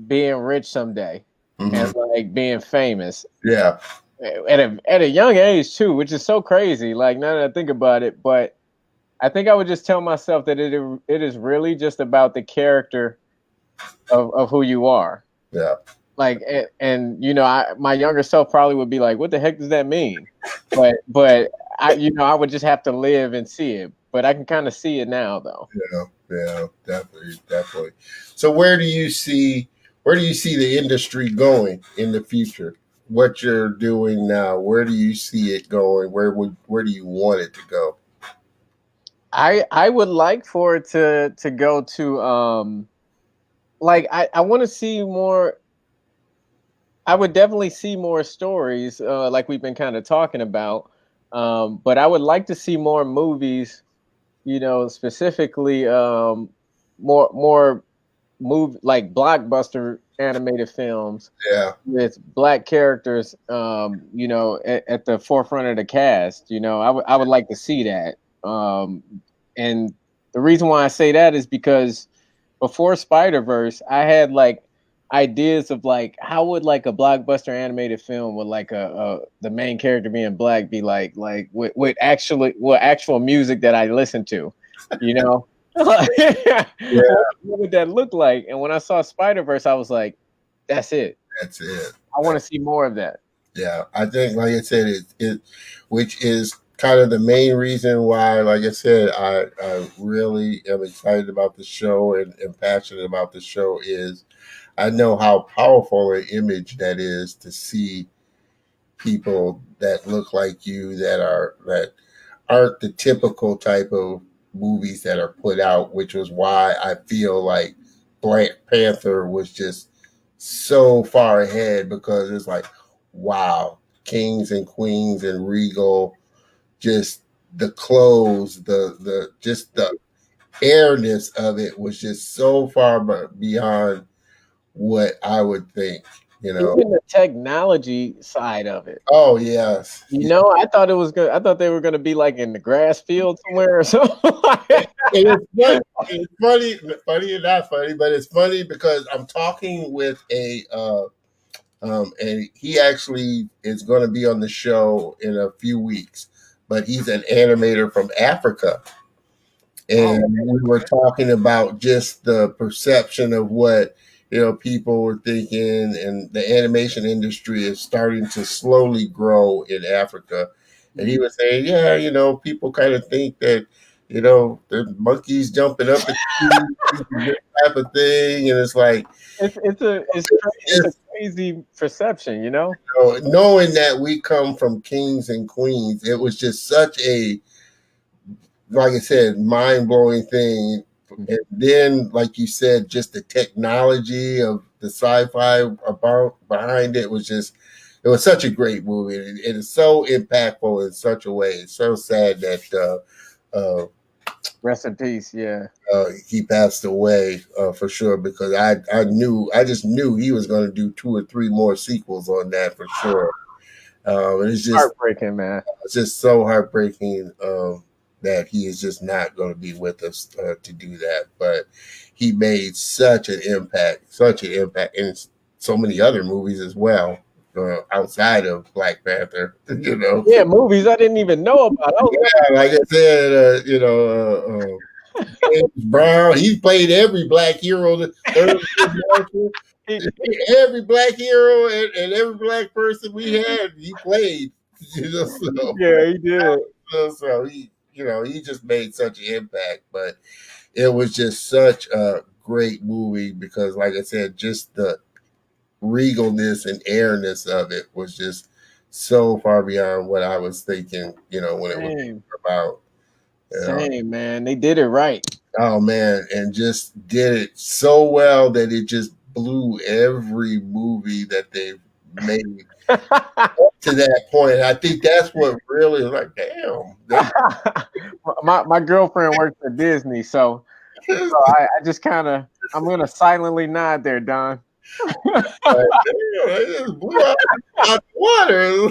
being rich someday and like being famous. Yeah. At a young age too, which is so crazy. Like now that I think about it, but I think I would just tell myself that it is really just about the character of who you are. Yeah. Like and my younger self probably would be like, "What the heck does that mean?" But I would just have to live and see it. But I can kind of see it now, though. Yeah, definitely. So where do you see the industry going in the future? What you're doing now, where do you see it going? Where do you want it to go? I would like for it to go to like I want to see more. I would definitely see more stories, like we've been kind of talking about. But I would like to see more movies, specifically more like blockbuster animated films Yeah. with black characters, at the forefront of the cast. I would like to see that. And the reason why I say that is because before Spider-Verse, I had like ideas of like how would like a blockbuster animated film with like a the main character being black be with actual music that I listen to, you know. Yeah. What would that look like? And when I saw Spider-Verse, I was like, that's it. That's it. I want to see more of that. Yeah, I think, like I said, which is kind of the main reason why, like I said, I really am excited about the show and passionate about the show is I know how powerful an image that is to see people that look like you that aren't the typical type of movies that are put out, which was why I feel like Black Panther was just so far ahead because it's like, wow, kings and queens and regal, just the clothes, the just the airness of it was just so far beyond what I would think, Even the technology side of it. Oh yes. I thought it was good. I thought they were going to be like in the grass field somewhere or something. It's funny and not funny, but it's funny because I'm talking with and he actually is going to be on the show in a few weeks, but he's an animator from Africa. And we were talking about just the perception of what people were thinking, and the animation industry is starting to slowly grow in Africa. And he was saying, yeah, people kind of think that the monkeys jumping up at you, this type of thing, and it's like it's a crazy perception, knowing that we come from kings and queens, it was just such a, like I said, mind blowing thing. And then, like you said, just the technology of the sci-fi about behind it was it was such a great movie. It is so impactful in such a way. It's so sad that Rest in peace. Yeah. He passed away for sure, because I just knew he was going to do 2 or 3 more sequels on that for sure. And Heartbreaking, man. it's just so heartbreaking that he is just not going to be with us to do that. But he made such an impact in so many other movies as well, outside of Black Panther. Yeah, movies I didn't even know about. Yeah, like I said, James Brown. He played every black hero. Every black hero and every black person we had, he played. So Yeah, he did. so he just made such an impact. But it was just such a great movie because, like I said, just the regalness and airness of it was just so far beyond what I was thinking. When it was about. Same, man. They did it right. Oh man, and just did it so well that it just blew every movie that they've made to that point. I think that's what really like, damn. My girlfriend works at Disney, so I just I'm gonna silently nod there, Don. It just blew out the water.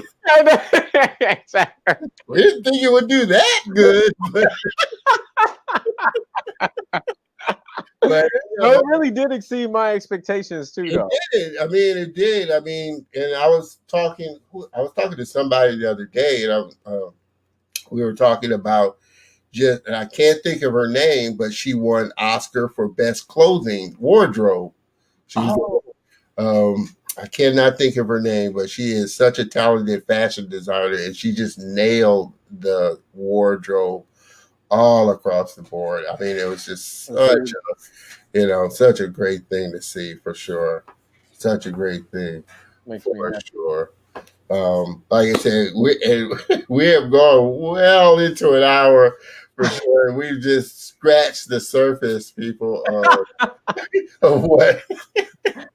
Exactly. We didn't think it would do that good, but it really did exceed my expectations too, though. It did. And I was talking to somebody the other day, and we were talking about and I can't think of her name, but she won Oscar for Best Clothing Wardrobe. I cannot think of her name, but she is such a talented fashion designer, and she just nailed the wardrobe all across the board. It was just such a great thing to see for sure. Such a great thing for sure. Like I said, we have gone well into an hour for sure. We've just scratched the surface, people, of what.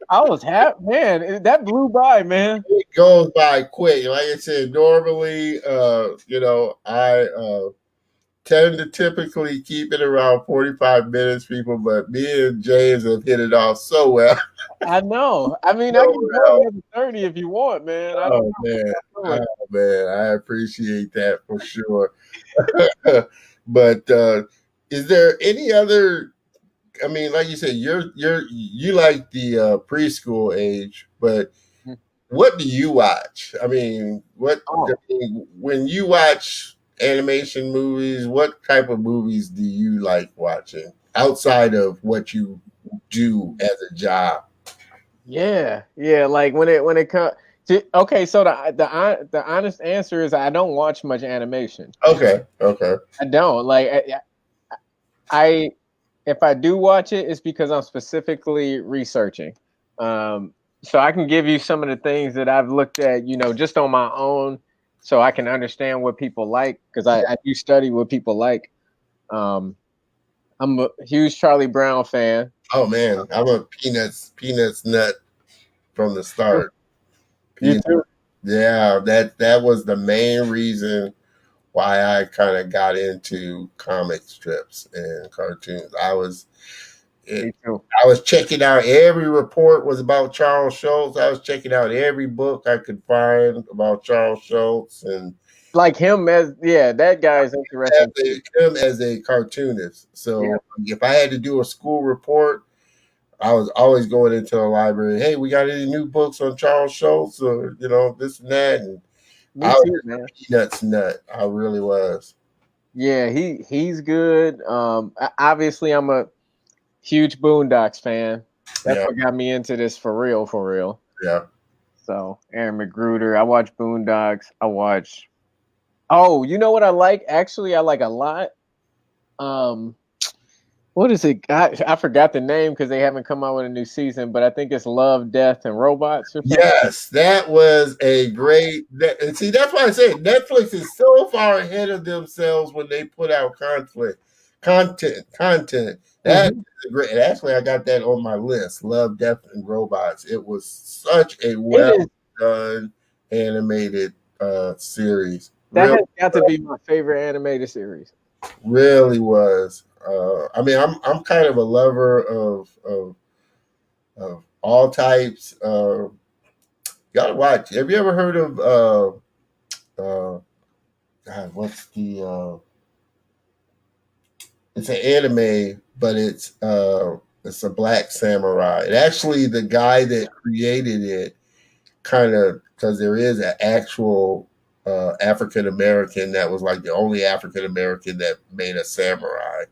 I was happy, man. That blew by, man. It goes by quick. Like I said, normally, I tend to typically keep it around 45 minutes, people, but me and James have hit it off so well. I know. I can go another 30 if you want, man. Man, I appreciate that for sure. But is there any other? Like you said, you like the preschool age, but what do you watch? When you watch animation movies, what type of movies do you like watching outside of what you do as a job? Yeah. Like when it comes. Okay, so the honest answer is I don't watch much animation. Okay. I don't like. I if I do watch it, it's because I'm specifically researching. So I can give you some of the things that I've looked at, just on my own, so I can understand what people like, because I do study what people like. I'm a huge Charlie Brown fan. Oh man, I'm a Peanuts nut from the start. You too? Yeah, that was the main reason why I kind of got into comic strips and cartoons. I was checking out every report was about Charles Schultz. I was checking out every book I could find about Charles Schultz, and like him that guy is interesting. Him as a cartoonist. So if I had to do a school report, I was always going into the library. Hey, we got any new books on Charles Schultz, or this and that? And I was a Peanuts nut. I really was. Yeah, he's good. Obviously, I'm a huge Boondocks fan. That's what got me into this for real. Yeah. So Aaron McGruder. I watch Boondocks. I watch. Oh, you know what I like? Actually, I like a lot. What is it? I forgot the name because they haven't come out with a new season, but I think it's Love, Death, and Robots. Or something. Yes, that was a great. And see, that's why I say Netflix is so far ahead of themselves when they put out content. That is great. And actually, I got that on my list. Love, Death, and Robots. It was such a well done animated series. That has got to be my favorite animated series. Really was. I mean, I'm kind of a lover of all types. Gotta watch. Have you ever heard of God? What's the? It's an anime, but it's a black samurai. And actually, the guy that created it kind of, because there is an actual African American that was like the only African American that made a samurai.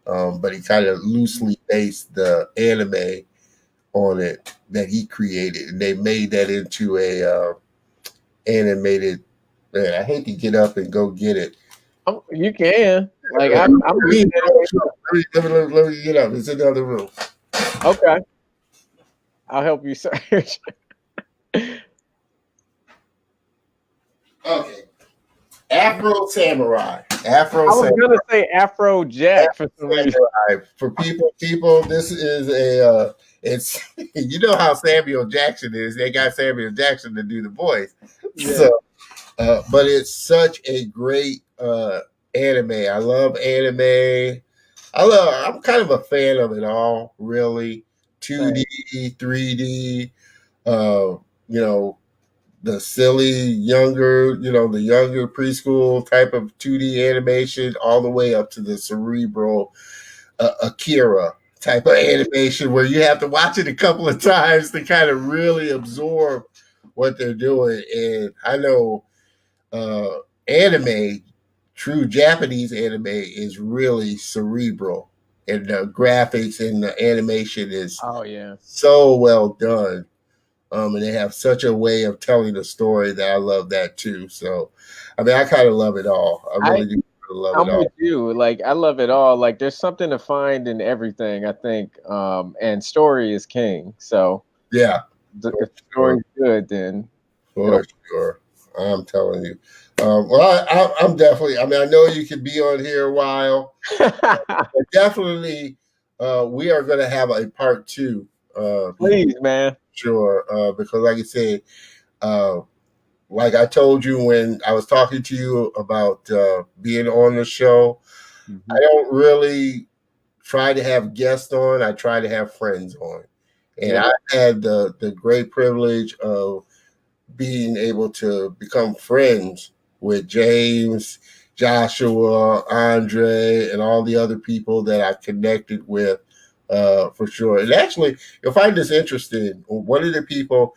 But he kind of loosely based the anime on it that he created, and they made that into a animated. Man, I hate to get up and go get it. You can. Like Let I'm looking at it right let me get up. It's another room. now. Okay. I'll help you search. Okay, Afro Samurai. I was gonna say Afro Jack for some reason. Samurai. For people, this is a. It's you know how Samuel Jackson is. They got Samuel Jackson to do the voice. Yeah. So, but it's such a great anime. I love anime. I'm kind of a fan of it all, really. 2D, 3D, you know, the silly the younger preschool type of 2D animation, all the way up to the cerebral Akira type of animation where you have to watch it a couple of times to kind of really absorb what they're doing. And I know anime, true Japanese anime, is really cerebral, and the graphics and the animation is so well done. And they have such a way of telling the story that I love that too. So, I mean, I kind of love it all. I really do love it all. I'm with you. Like I love it all. Like there's something to find in everything, I think. And story is king. So yeah, if the story's good, then for sure. I'm telling you. Well, I'm definitely. I mean, I know you could be on here a while. But definitely, we are going to have a part 2. Please, man. Sure, because like I said, like I told you when I was talking to you about being on the show, I don't really try to have guests on. I try to have friends on, and I had the great privilege of being able to become friends with James, Joshua, Andre, and all the other people that I connected with, for sure. And actually, you'll find this interesting. One of the people,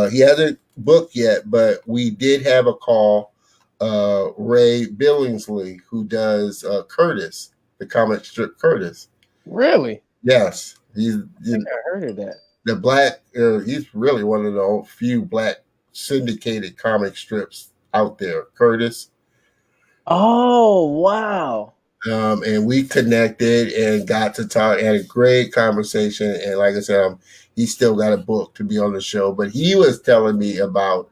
he hasn't booked yet, but we did have a call. Ray Billingsley, who does Curtis, the comic strip Curtis. Really? Yes, I heard of that. The black. He's really one of the few black syndicated comic strips out there, Curtis. Oh, wow. And we connected and got to talk, had a great conversation. And like I said, he's still got a book to be on the show, but he was telling me about,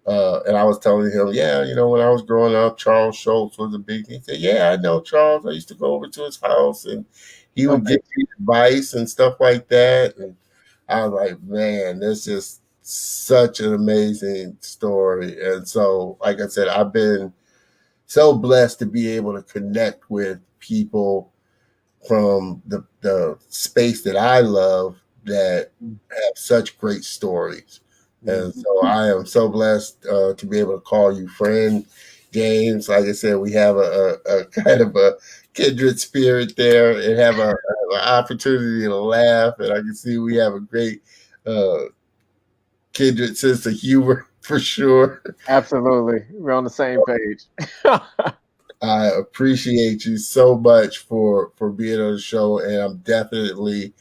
and I was telling him, yeah, when I was growing up, Charles Schultz was a big, he said, yeah, I know Charles. I used to go over to his house and he would give me advice and stuff like that. And I was like, man, this is such an amazing story. And so, like I said, I've been so blessed to be able to connect with people from the space that I love that have such great stories. And so I am so blessed to be able to call you friend, James. Like I said, we have a kind of a kindred spirit there and have an opportunity to laugh. And I can see we have a great kindred sense of humor for sure. Absolutely. We're on the same page. I appreciate you so much for being on the show, and I'm definitely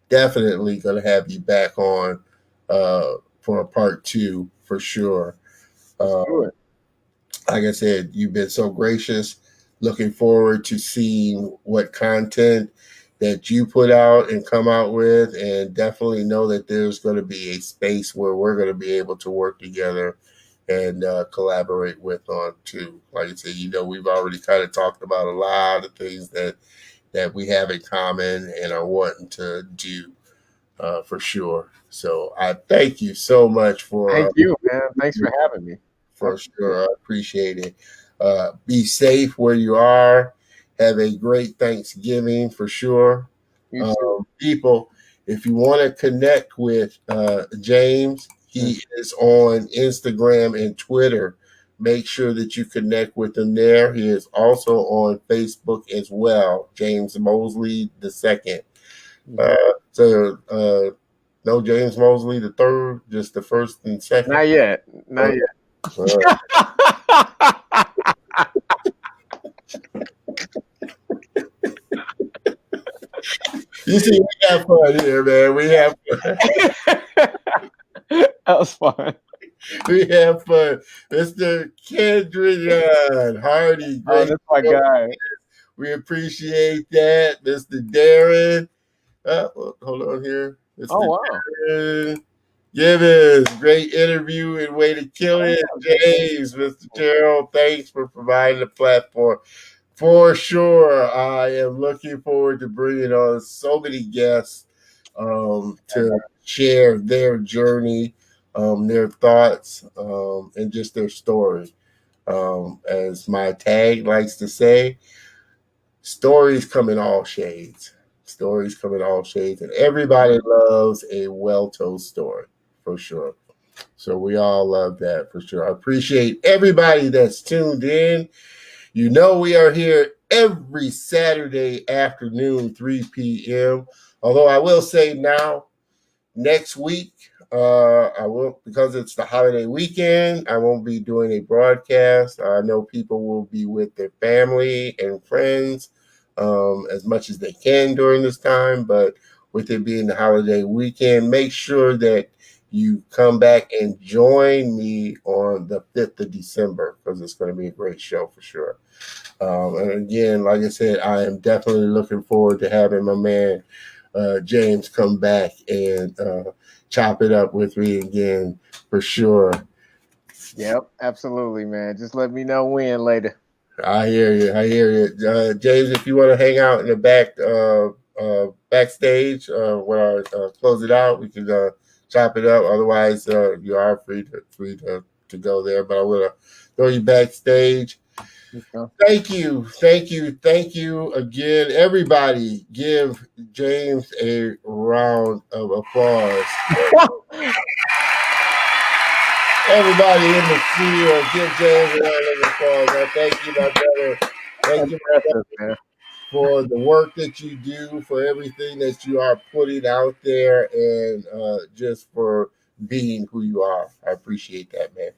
going to have you back on for a part 2 for sure. Like I said, you've been so gracious. Looking forward to seeing what content that you put out and come out with, and definitely know that there's going to be a space where we're going to be able to work together and collaborate with on too. Like I said, we've already kind of talked about a lot of things that we have in common and are wanting to do for sure. So I thank you so much for. Thank you, man. Thanks for having me. For sure, I appreciate it. Be safe where you are. Have a great Thanksgiving for sure. You too. People, if you want to connect with James, he is on Instagram and Twitter. Make sure that you connect with him there. He is also on Facebook as well, James Mosley II. No James Mosley the third, just the first and second. Not yet. Not yet. You see, we have fun here, man. We have fun. That was fun. We have fun. Mr. Kendrick Hardy, Oh, great. that's my guy. We appreciate that. Mr. Darren. Hold on here. Mr. Oh, wow. Darren Gibbons, great interview and way to kill it. James, Mr. Gerald, thanks for providing the platform. For sure, I am looking forward to bringing on so many guests to share their journey, their thoughts, and just their story. As my tag likes to say, stories come in all shades. Stories come in all shades, and everybody loves a well-told story, for sure. So we all love that, for sure. I appreciate everybody that's tuned in. You know we are here every Saturday afternoon, 3 p.m. Although I will say now, next week, I will, because it's the holiday weekend, I won't be doing a broadcast. I know people will be with their family and friends as much as they can during this time, but with it being the holiday weekend, make sure that you come back and join me on the 5th of December because it's going to be a great show for sure. And again, like I said, I am definitely looking forward to having my man James come back and chop it up with me again for sure. Yep, absolutely, man. Just let me know when later. I hear you. I hear you. James, if you want to hang out in the back backstage when I close it out, we can chop it up. Otherwise, you are free to go there. But I'm gonna throw you backstage. Thank you again. Everybody, give James a round of applause. Everybody in the studio, give James a round of applause. Thank you, my brother. Thank you, my brother, for the work that you do, for everything that you are putting out there, and just for being who you are. I appreciate that, man.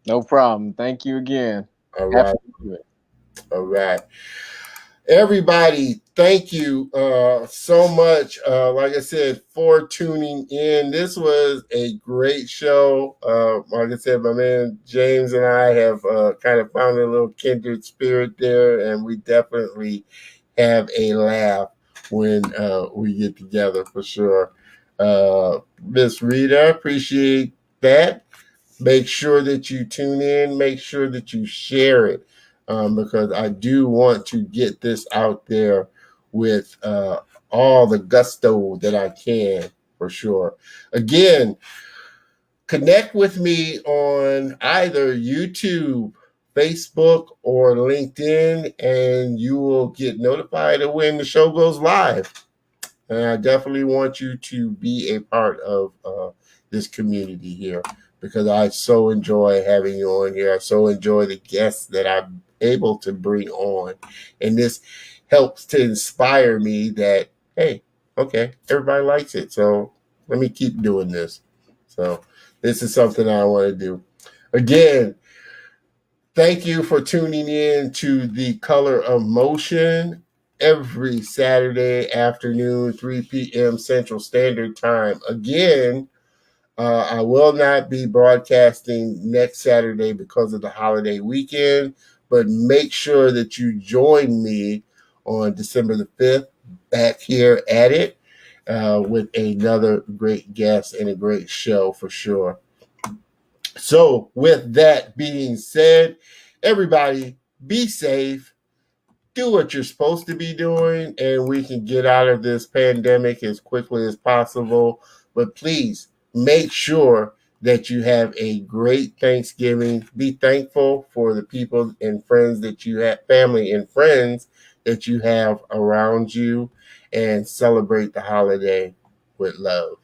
No problem. Thank you again. All right. All right. Everybody, thank you so much, like I said, for tuning in. This was a great show. Like I said, my man James and I have kind of found a little kindred spirit there, and we definitely have a laugh when we get together for sure. Miss Rita, appreciate that. Make sure that you tune in. Make sure that you share it. Because I do want to get this out there with all the gusto that I can, for sure. Again, connect with me on either YouTube, Facebook, or LinkedIn, and you will get notified of when the show goes live. And I definitely want you to be a part of this community here because I so enjoy having you on here. I so enjoy the guests that I'm able to bring on. And this helps to inspire me that, hey, okay, everybody likes it. So let me keep doing this. So this is something I want to do. Again, thank you for tuning in to The Color of Motion every Saturday afternoon, 3 p.m. Central Standard Time. Again, I will not be broadcasting next Saturday because of the holiday weekend, but make sure that you join me on December the 5th back here at it with another great guest and a great show for sure. So with that being said, everybody be safe, do what you're supposed to be doing, and we can get out of this pandemic as quickly as possible. But please make sure that you have a great Thanksgiving. Be thankful for the people and friends that you have, family and friends that you have around you and celebrate the holiday with love.